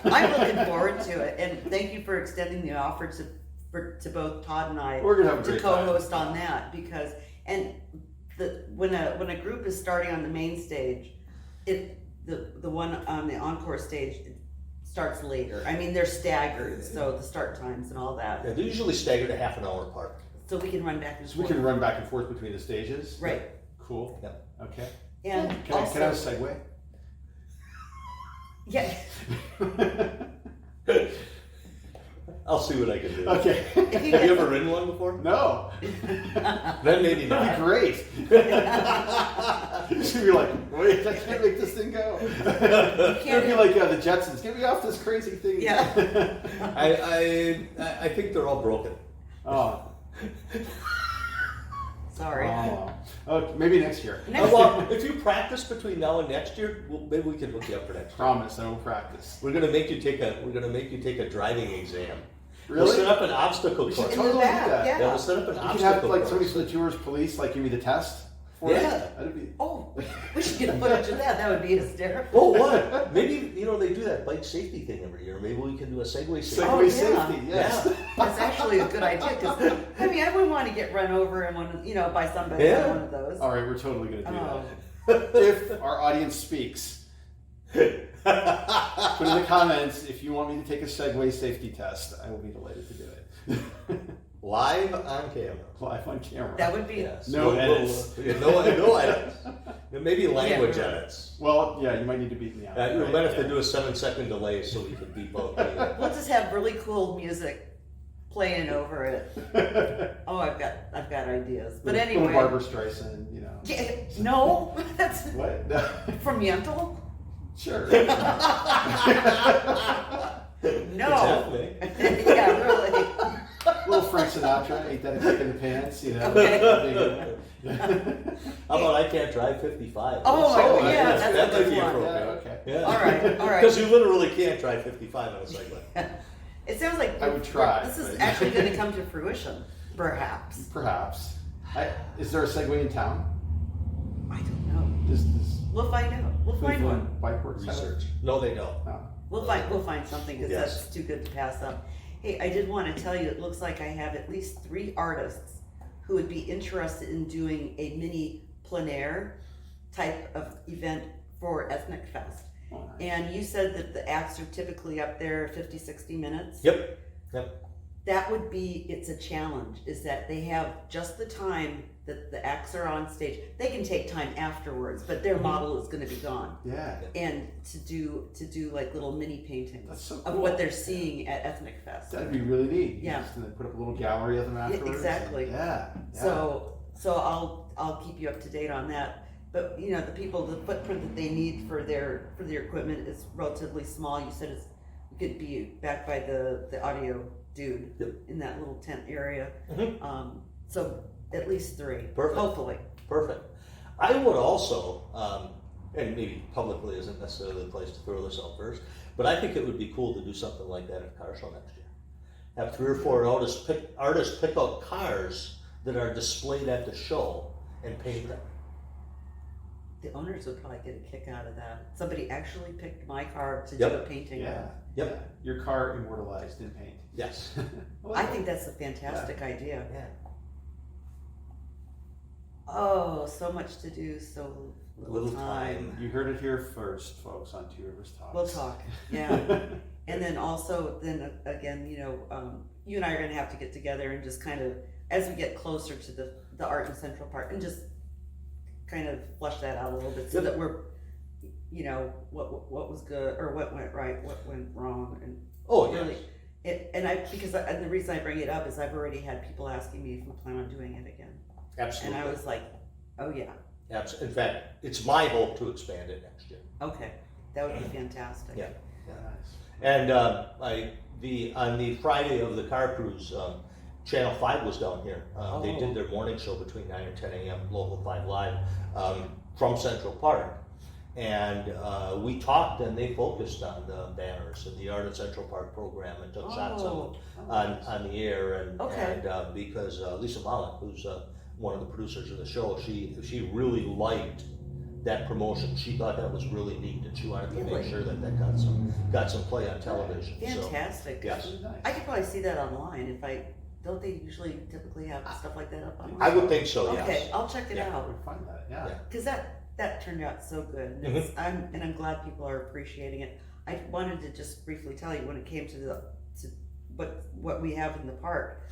I'm looking forward to it, and thank you for extending the offer to both Todd and I We're gonna have a to great time. co-host on that, because when a group is starting on the main stage, the one on the encore stage, it starts later. I mean, they're staggered, so the start times and all that, Yeah, they're usually staggered a half an hour apart. so we can run back and So we forth. can run back and forth between the stages. Right, Cool. Yep. Okay. and Can I have a also, segue? yeah, I'll see what I can do. Okay. if you Have you get, ever ridden one before? No. Then maybe That'd not. be great. She'd be like, wait, I can't make this thing go. It'd be like the Jetsons. Get me off this crazy thing. Yeah. I think they're all broken. Oh. sorry. Oh, maybe next year. Next Well, if you practice between now and next year, maybe we can hook you up for next year. Promise, I will practice. We're gonna make you take a driving exam. Really? We'll set up an obstacle We should course. In the totally do back, that. yeah. Yeah, we'll set up an You could obstacle have like course. somebody from the tourist police like give me the test. For Yeah. it. That'd be. Oh, we should get footage of that. That would be hysterical. Oh, what? Maybe, they do that bike safety thing every year. Maybe we can do a Segway safety. Segway Oh, yeah. safety, yes. Yeah. That's actually a good idea, because I mean, I wouldn't want to get run over in by somebody Yeah. on one of those. All right, we're totally gonna do Oh. that. If our audience speaks, put in the comments if you want me to take a Segway safety test. I will be delighted to do it. Live on camera. Live on camera. That would be. Yes. No edits. No edits. Maybe language Yeah. edits. Well, yeah, you might need to beat me out. We right? might have to Yeah. do a 7-second delay so we can beep out the. We'll just have really cool music playing over it. Oh, I've got ideas. But Little anyway. Barbara Streisand, Yeah, no, that's What? No. from Yentl. Sure. No. Exactly. Yeah, really. Little Frank Sinatra, ain't that a kick in the pants, Okay. How about I can't drive 55? Oh, my- yeah, yeah, that's that a might good be one. appropriate. Yeah, okay. Yeah. All right. Because you literally can't drive 55 on a Segway. It sounds like I would try, this is but- actually going to come to fruition, perhaps. Perhaps. Is there a Segway in town? I don't know. Does We'll find out. We'll find one. Cleveland Bike Works have it? Research. No, they don't. No. We'll find something, because Yes. that's too good to pass up. Hey, I did want to tell you, it looks like I have at least 3 artists who would be interested in doing a mini plein air type of event for Ethnic Fest. Oh, nice. And you said that the acts are typically up there 50, 60 minutes. Yep. That would be, it's a challenge, is that they have just the time that the acts are on stage. They can take time afterwards, but their model is going to be gone. Yeah. And to do like little mini paintings That's so of cool. what they're seeing at Ethnic Fest. That'd be really neat. Yeah. Just, and then put up a little gallery of them afterwards. exactly. Yeah. So I'll keep you up to date on that. But the footprint that they need for their equipment is relatively small. You said it could be backed by the audio dude Yep. in that little tent area. Mhm. So at least 3, Perfect. hopefully. Perfect. I would also, and maybe publicly isn't necessarily the place to throw this out first, but I think it would be cool to do something like that at Car Show next year. Have 3 or 4 artists pick out cars that are displayed at the show and paint them. The owners would probably get a kick out of that. Somebody actually picked my car to Yep. do a painting. Yeah. Yep. Yeah. Your car immortalized in paint. Yes. I think that's a fantastic idea. Yeah. Oh, so much to do, so little time. You heard it here first, folks, on Two Rivers Talks. We'll talk, yeah. And then also, again, you and I are gonna have to get together and just kind of, as we get closer to the Art and Central Park, and just kind of flush that out a little bit, so that we're, what was good, or what went right, what went wrong, and Oh, really, yes. and the reason I bring it up is I've already had people asking me if we plan on doing it again, Absolutely. and I was like, oh yeah, In fact, it's my hope to expand it next year. okay, that would be fantastic. Yeah. Nice. And On the Friday of the car cruise, Channel 5 was down here. They Oh. did their morning show between 9 and 10 a.m. Local 5 Live from Central Park. And we talked, and they focused on the banners and the Art at Central Park program and took shots of it on the air. And, Okay. and because Lisa Malik, who's one of the producers of the show, she really liked that promotion. She thought that was really neat, and she wanted to Really? make sure that got some play on television. Fantastic. So, yes. Really nice. I could probably see that online don't they usually typically have stuff like that up online? I would think so, yes. Okay, I'll check it Yeah. I out. would find that, yeah. Yeah. Because that turned out so good. Mm-hmm. I'm glad people are appreciating it. I wanted to just briefly tell you when it came to what we have in the park,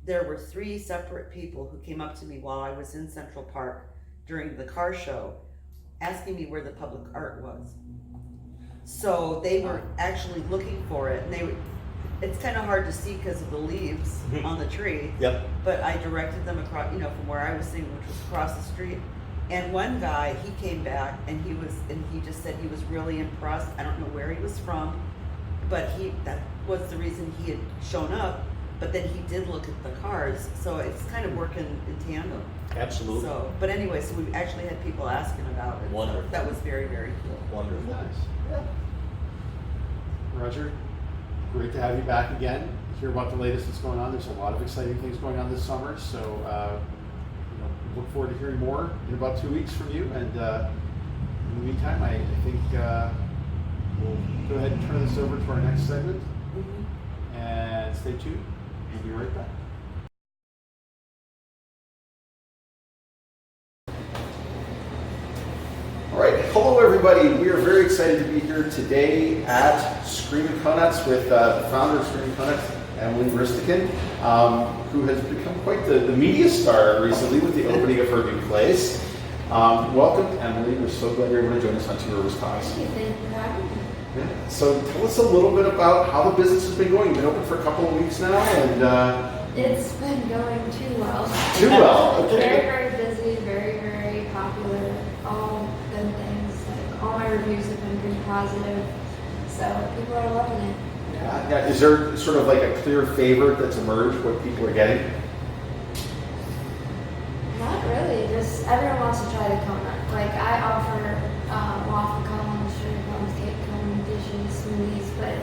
there were 3 separate people who came up to me while I was in Central Park during the car show, asking me where the public art was. So they were actually looking for it, and it's kind of hard to see because of the leaves Mhm. on the tree. Yep. But I directed them across, from where I was sitting, which was across the street. And one guy, he came back and he just said he was really impressed. I don't know where he was from, but that was the reason he had shown up. But then he did look at the cars, so it's kind of working in tandem. Absolutely. So, but anyway, so we actually had people asking about it. So Wonderful. that was very, very cool. Wonderful. Nice. Roger, great to have you back again. Hear about the latest that's going on. There's a lot of exciting things going on this summer, so look forward to hearing more in about 2 weeks from you. And in the meantime, I think we'll go ahead and turn this over to our next segment. Mhm. And stay tuned. We'll be right back. All right, hello everybody. We are very excited to be here today at Scream N Conuts with the founder of Scream N Conuts, Emilee Rysticken, who has become quite the media star recently with the opening of her new place. Welcome, Emilee. We're so glad you're able to join us on Two Rivers Talks. Thank you for having me. Yeah. So tell us a little bit about how the business has been going. You've been open for a couple of weeks now, and It's been going too well. too well. Very, Okay. very busy, very, very popular. All good things. Like, all my reviews have been pretty positive. So people are loving it. Yeah. Is there sort of like a clear favorite that's emerged? What people are getting? Not really. Just everyone wants to try the donut. Like I offer waffle cones, sugar cones, cake cones, dishes, smoothies, but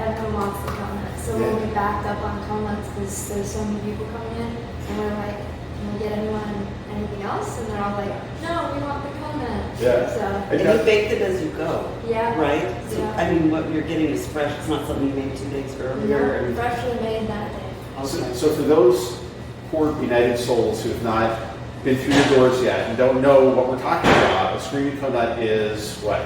everyone wants the donut. So when we backed up on Conuts, because there's so many people coming in, and we're like, can we get anything else? And they're all like, no, we want the donut. Yeah. So And you baked it as you go, yeah. right? So, Yeah. I mean, what you're getting is fresh. It's not something you made 2 days earlier. No, freshly made that day. Okay. So for those poor benighted souls who have not been through your doors yet and don't know what we're talking about, a Scream N Conut is what?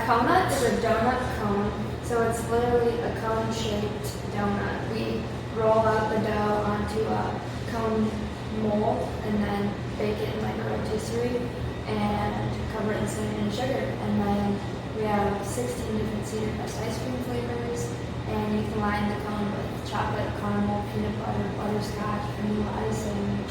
Conut is a donut cone, so it's literally a cone-shaped donut. We roll out the dough onto a cone mold and then bake it in like a rotisserie and cover it in cinnamon and sugar. And then we have 16 different cedar crust ice cream flavors, and you can line the cone with chocolate, caramel, peanut butter, butterscotch, vanilla icing.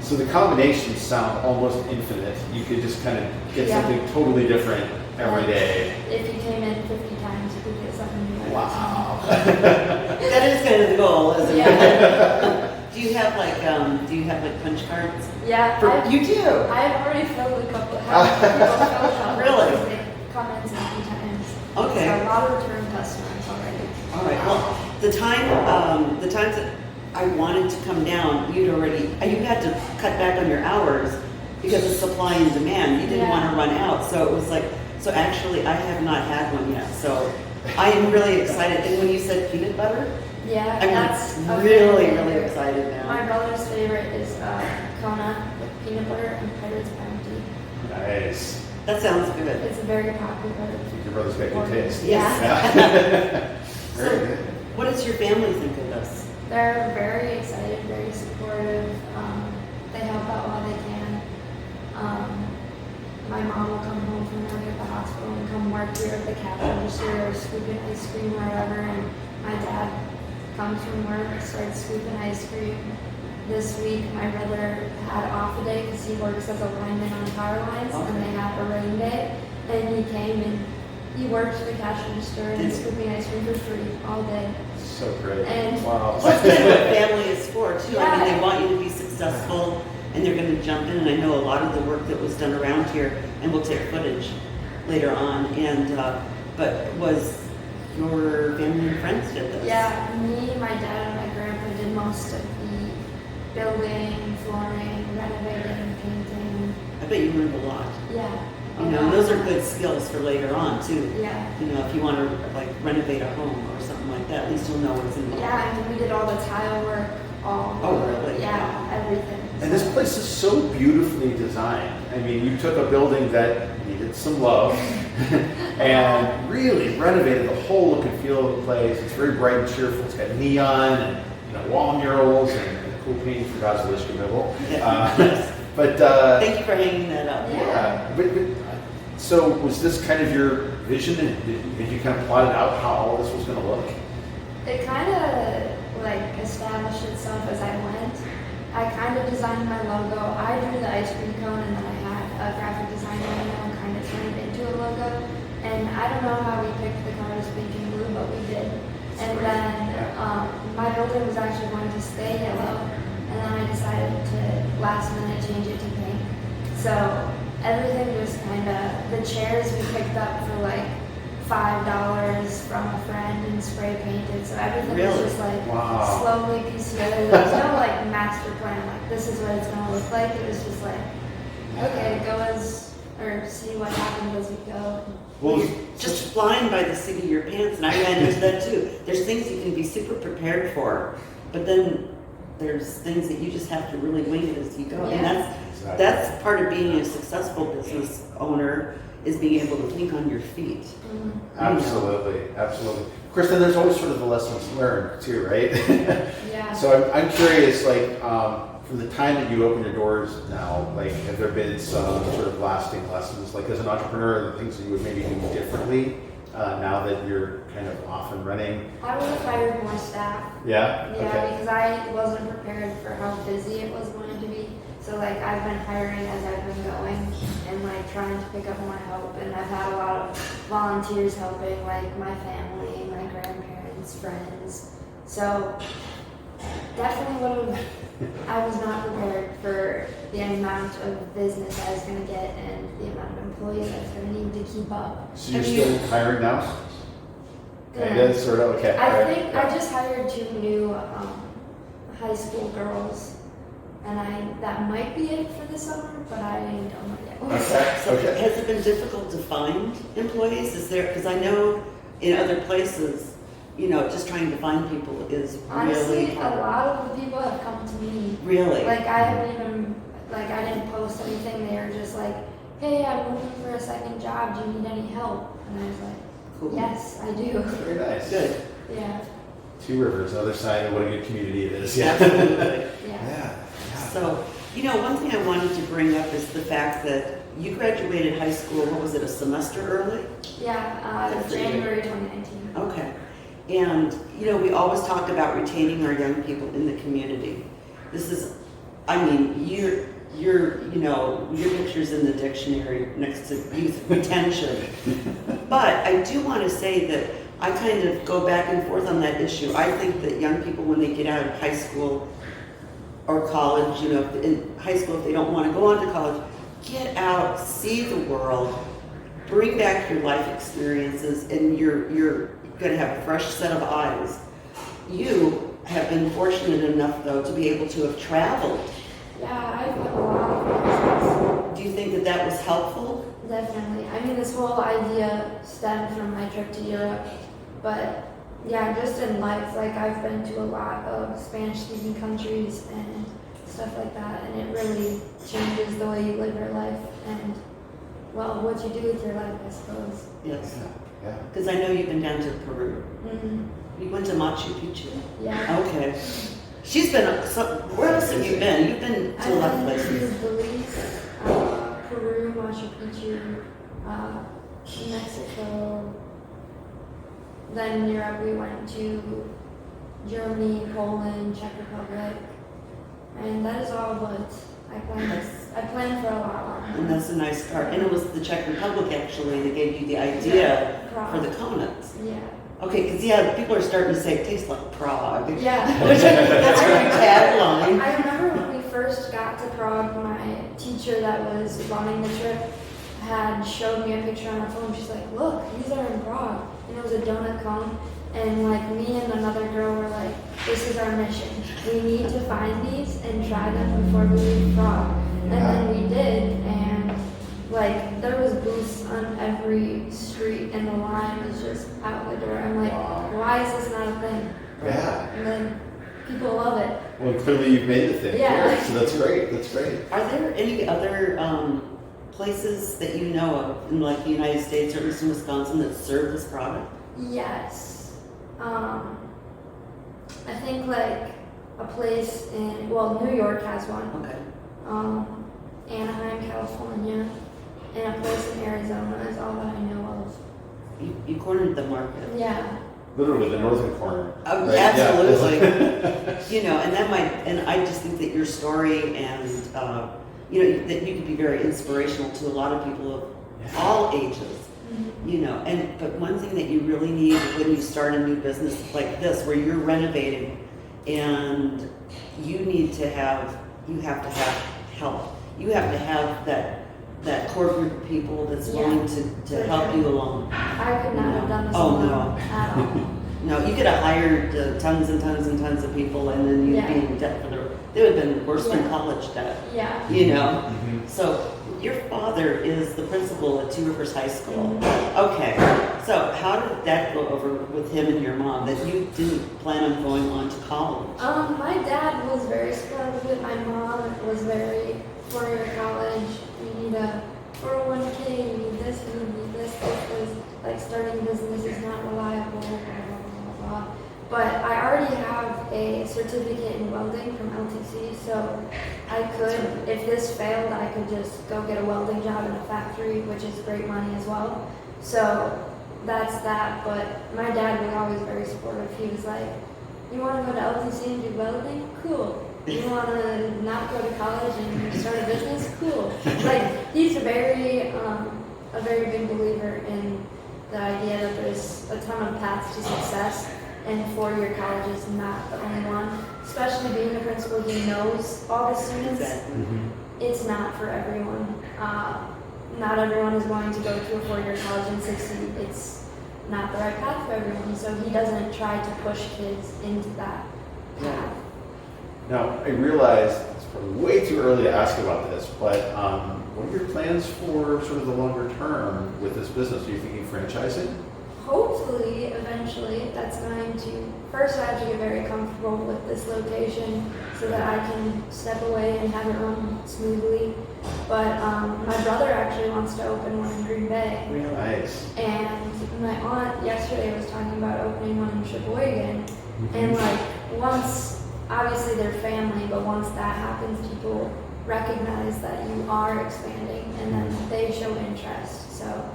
So the combinations sound almost infinite. You could just kind of get Yeah. something totally different every day. If you came in 50 times, you could get something new every Wow. That is kind of the goal, isn't time. it? Yeah. Do you have like punch cards? Yeah. You do? I've already filled a couple. Half the people filled out. Really? They come in so many times. Okay. So a lot of return customers already. All right. Well, the times that I wanted to come down, you had to cut back on your hours because of supply and demand. You didn't Yeah. want to run out, so it was like. So actually, I have not had one yet. So I am really excited. And when you said peanut butter, Yeah, I'm that's a really, favorite. really excited now. My brother's favorite is Conut with peanut butter and Pirates Bounty. Nice. That sounds good. It's a very popular. I think your brother's got good taste. Yes. Yeah. Very So, good. what does your family think of this? They're very excited, very supportive. They help out while they can. My mom will come home from work at the hospital and come work here at the cash register or scooping ice cream wherever. And my dad comes from work, starts scooping ice cream. This week, my brother had off a day because he works as a lineman on power lines, and they had a rain day. And he came and He worked the cash register and scooping ice cream for free all day. So great. And Wow. That's kind of what family is for too. I mean, Yeah. they want you to be successful and they're going to jump in. And I know a lot of the work that was done around here, and we'll take footage later on. And but was your family and friends did this? yeah, me, my dad, and my grandpa did most of the building, flooring, renovating, painting. I bet you learned a lot. Yeah. You know, and those are good skills for later on too. Yeah. You know, if you want to like renovate a home or something like that, at least you'll know what's involved. Yeah, I mean, we did all the tile work, all. Oh, really? Yeah, everything. And this place is so beautifully designed. I mean, you took a building that needed some love and really renovated the whole look and feel of the place. It's very bright and cheerful. It's got neon and wall murals and cool painting for Basil Ishkabibble. Yes. But Thank you for hanging that up. yeah. But, so was this kind of your vision? And did you kind of plot it out how all this was going to look? It kind of like established itself as I went. I kind of designed my logo. I drew the ice cream cone, and then I had a graphic designer and kind of turned it into a logo. And I don't know how we picked the colors pink and blue, but we did. And then my building was actually going to stay yellow, and then I decided to last minute change it to pink. So everything was kind of, the chairs we picked up for like $5 from a friend and spray painted. So everything was just like Wow. slowly pieced together. There was no like master plan, like this is what it's going to look like. It was just like, okay, go as, or see what happens as we go. Well, You're just flying by the seat of your pants, and I ran into that too. There's things you can be super prepared for, but then there's things that you just have to really wing it as you go. And Exactly. that's part of being a successful business owner, is being able to think on your feet. Absolutely, absolutely. Kristen, there's always sort of the lessons learned too, right? Yeah. So I'm curious, like, from the time that you open your doors now, like, have there been some sort of lasting lessons, like as an entrepreneur, the things that you would maybe do differently now that you're kind of off and running? I would have hired more staff. Yeah? Yeah, Okay. because I wasn't prepared for how busy it was going to be. So like I've been hiring as I've been going and like trying to pick up more help, and I've had a lot of volunteers helping, like my family, my grandparents, friends. So definitely I was not prepared for the amount of business I was going to get and the amount of employees I was going to need to keep up. So you're Have still you- hiring now? Yeah. Kind of, sort of, okay. I all right. think I just hired 2 new high school girls, and that might be it for the summer, but I don't know yet. Okay, So okay. has it been difficult to find employees? Is there, because I know in other places, just trying to find people is Honestly, really a hard. lot of the people have come to me. Really? Like I haven't even, like I didn't post anything. They were just like, "Hey, I'm looking for a second job. Do you need any help?" And I was like, Cool. "Yes, I do." Very nice. Good. Yeah, Two Rivers, other side of what a good community it is. Yeah. Absolutely. yeah. So, one thing I wanted to bring up is the fact that you graduated high school, what was it, a semester early? Yeah, Good for you. January 2019. Okay. And, we always talk about retaining our young people in the community. This is, your picture's in the dictionary next to youth retention. But I do want to say that I kind of go back and forth on that issue. I think that young people, when they get out of high school or college, in high school, if they don't want to go on to college, get out, see the world, bring back your life experiences, and you're going to have a fresh set of eyes. You have been fortunate enough, though, to be able to have traveled. Yeah, I've got a lot of places. Do you think that was helpful? Definitely. I mean, this whole idea stemmed from my trip to Europe, but yeah, just in life, like I've been to a lot of Spanish-speaking countries and stuff like that, and it really changes the way you live your life and, well, what you do with your life, I suppose. Yes. Yeah. Because I know you've been down to Peru. Mm-hmm. You went to Machu Picchu. Yeah. Okay. She's been, where else have you been? You've been to a lot of I've been places. to Belize, Peru, Machu Picchu, Mexico. Then in Europe we went to Germany, Poland, Czech Republic, and that is all what I plan to. I planned for a lot longer. And that's a nice start. And it was the Czech Republic actually that gave you the idea for the Conuts. Yeah. Okay, because yeah, people are starting to say it tastes like Prague. Yeah. That's your tagline. I remember when we first got to Prague, my teacher that was running the trip had showed me a picture on her phone. She's like, look, these are in Prague. And it was a donut cone. And like me and another girl were like, this is our mission. We need to find these and try them before we leave Prague. And then we did, and like there was booths on every street and the line was just out the door. I'm like, why is this not a thing? Yeah. And then people love it. Well, clearly you've made the thing. Yeah. So that's great. That's great. Are there any other places that you know of in like the United States or at least in Wisconsin that serve this product? Yes. I think like a place in, well, New York has one. Okay. Anaheim, California, and a place in Arizona is all that I know of. You cornered the market. Yeah. Literally the northern corner. Oh, right? absolutely. Yeah. You know, and that might, and I just think that your story and, you know, that you could be very inspirational to a lot of people of all ages. Mm-hmm. You know, but one thing that you really need when you start a new business like this, where you're renovating, and you have to have help. You have to have that core group of people that's willing to help you along. I could not have done this Oh, alone no. at all. No, you could have hired tons and tons and tons of people, and then you'd be in debt for they would have been worse than college debt. Yeah. You know? Mm-hmm. So your father is the principal at Two Rivers High School. Okay. So how did that go over with him and your mom that you didn't plan on going on to college? My dad was very supportive of it. My mom was very for your college. You need a 401k. You need this. You need this. Because like starting business is not reliable. Blah, blah, blah, blah. But I already have a certificate in welding from LTC, so I could, if this failed, I could just go get a welding job in a factory, which is great money as well. So that's that, but my dad was always very supportive. He was like, you want to go to LTC and do welding? Cool. You want to not go to college and start a business? Cool. Like, he's a very big believer in the idea that there's a ton of paths to success. And four-year college is not the only one. Especially being a principal, he knows all the students. Exactly. Mm-hmm. It's not for everyone. Not everyone is going to go to a four-year college and succeed. It's not the right path for everyone. So he doesn't try to push kids into that path. Now, I realize it's probably way too early to ask about this, but what are your plans for sort of the longer term with this business? Are you thinking franchising? Hopefully, eventually, that's going to, first I have to get very comfortable with this location so that I can step away and have it run smoothly. But my brother actually wants to open one in Green Bay. Really? Nice. And my aunt yesterday was talking about opening one in Sheboygan. And like, once, obviously they're family, but once that happens, people recognize that you are expanding and then they show interest. So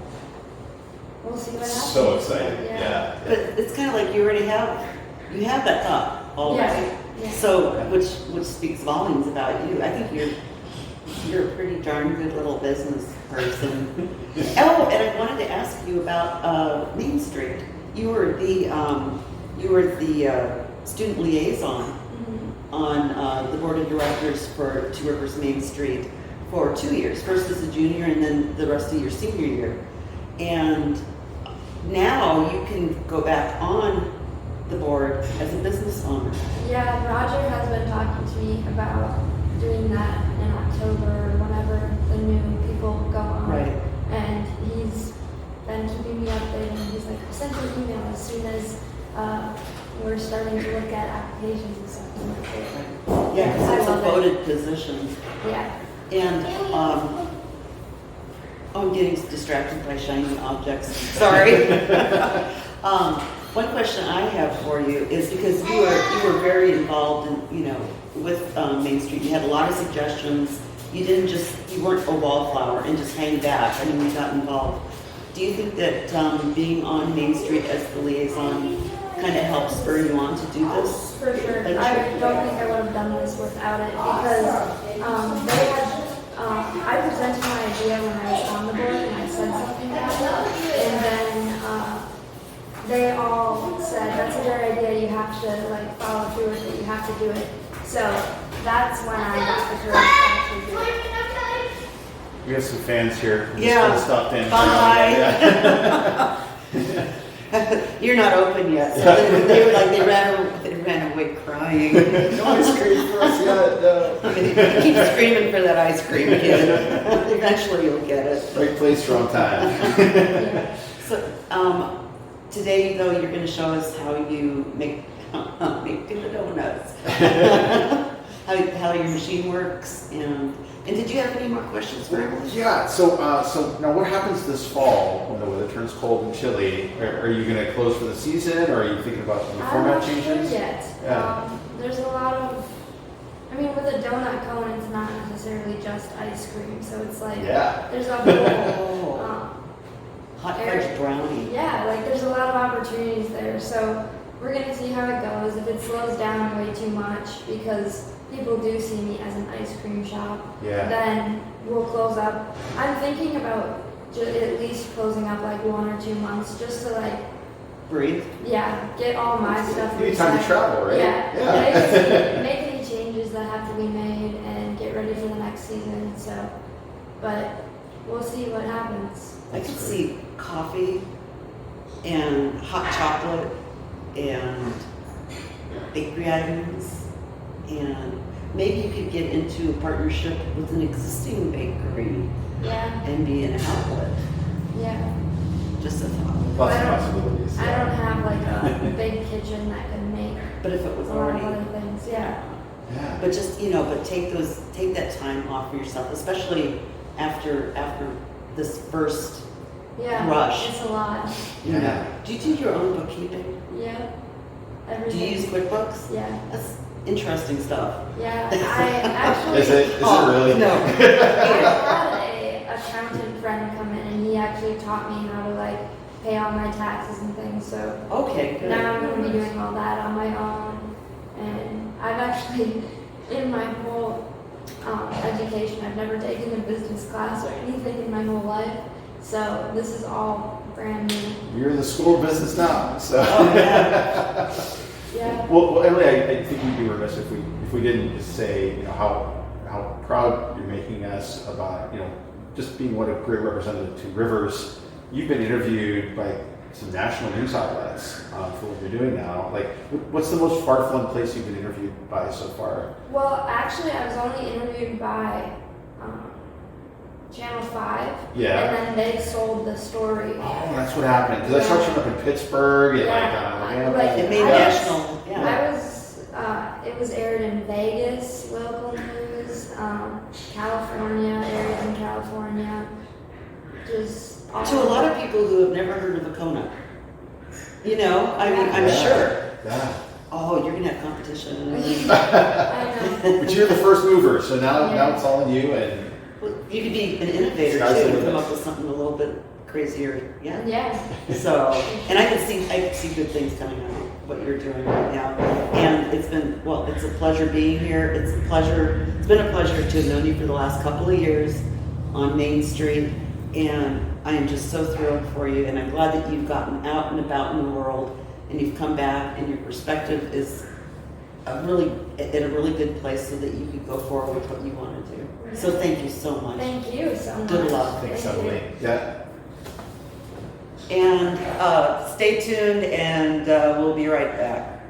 we'll see what happens. So excited. Yeah. But it's kind of like you already have that thought already. Yeah. So, which speaks volumes about you. I think you're a pretty darn good little business person. Oh, and I wanted to ask you about Main Street. You were the student liaison on the board of directors for Two Rivers Main Street for 2 years. First as a junior, and then the rest of your senior year. And now you can go back on the board as a business owner. Yeah, Roger has been talking to me about doing that in October or whenever the new people go on. Right. And he's been keeping me updated. He's like, I'll send you an email as soon as we're starting to look at applications and stuff. Yeah, because it's a love it. voted position. Yeah. And I'm getting distracted by shiny objects. Sorry. One question I have for you is because you were very involved in with Main Street. You had a lot of suggestions. You weren't a wallflower and just hang back. I mean, you got involved. Do you think that being on Main Street as the liaison kind of helps spur you on to do this? For sure. I don't think I would have done this without it because they had I presented my idea when I was on the board and I said something about it, and then they all said, that's a great idea, you have to like follow through with it, you have to do it. So that's when I got the courage to actually do it. We have some fans here. Who Yeah. just stopped in. Bye. Yeah. You're not open yet, so they were like, they ran away crying. No ice cream for us yet. No. Keep screaming for that ice cream, kid. Eventually you'll get it. Right place, wrong time. So, today though, you're going to show us how you make the donuts. how your machine works, and did you have any more questions for Emily? Yeah. So now, what happens this fall when the weather turns cold and chilly? Are you going to close for the season, or are you thinking about any format changes? I'm not sure yet. Yeah. There's a lot of, I mean, with a donut cone, it's not necessarily just ice cream, so it's like there's a whole Hot fudge brownie. Yeah, like there's a lot of opportunities there. So we're gonna see how it goes. If it slows down way too much, because people do see me as an ice cream shop, then we'll close up. I'm thinking about at least closing up like 1 or 2 months, just to like Breathe. get all my stuff. You need time to travel, right? Yeah. Make any changes that have to be made and get ready for the next season. So, but we'll see what happens. I could see coffee and hot chocolate and bakery items, and maybe you could get into a partnership with an existing bakery and be an outlet. Yeah. Just a thought. Lots of possibilities. I don't have like a big kitchen that can make But if it was a lot of already, other things. Yeah. but just but take that time off for yourself, especially after this first Yeah. rush. It's a lot. You know. Do you do your own bookkeeping? Yeah. Do Everything. you use QuickBooks? Yeah. That's interesting stuff. Yeah. I actually. Is it really? No. I had a accountant friend come in, and he actually taught me how to like pay all my taxes and things. So Okay, good. now I'm going to be doing all that on my own. And I've actually, in my whole education, I've never taken a business class or anything in my whole life. So this is all brand new. You're in the school of business now, so. Yeah. Well, Emily, I think we'd be remiss if we didn't just say, how proud you're making us about, just being what a great representative to Rivers. You've been interviewed by some national news outlets for what you're doing now. Like, what's the most far-flung place you've been interviewed by so far? Well, actually, I was only interviewed by Channel 5. Yeah. And then they sold the story. Oh, that's what happened. Because I saw you up in Pittsburgh and It made national. Yeah. I was, it was aired in Vegas, local news, California, areas in California, just all To a lot of people who have never heard of a Conut. I'm sure. Yeah. Oh, you're going to have competition. I know. But you're the first mover, so now it's all on you. And Well, you could be an innovator Sky's the too, and limit. come up with something a little bit crazier. Yeah. Yeah. So, and I can see good things coming out of what you're doing right now. And it's a pleasure being here. It's been a pleasure to have known you for the last couple of years on Main Street. And I am just so thrilled for you. And I'm glad that you've gotten out and about in the world and you've come back and your perspective is in a really good place so that you can go forward with what you want to do. So thank you so much. Thank you so much. Good luck. thanks, Thank you. Emily. Yeah. And stay tuned, and we'll be right back.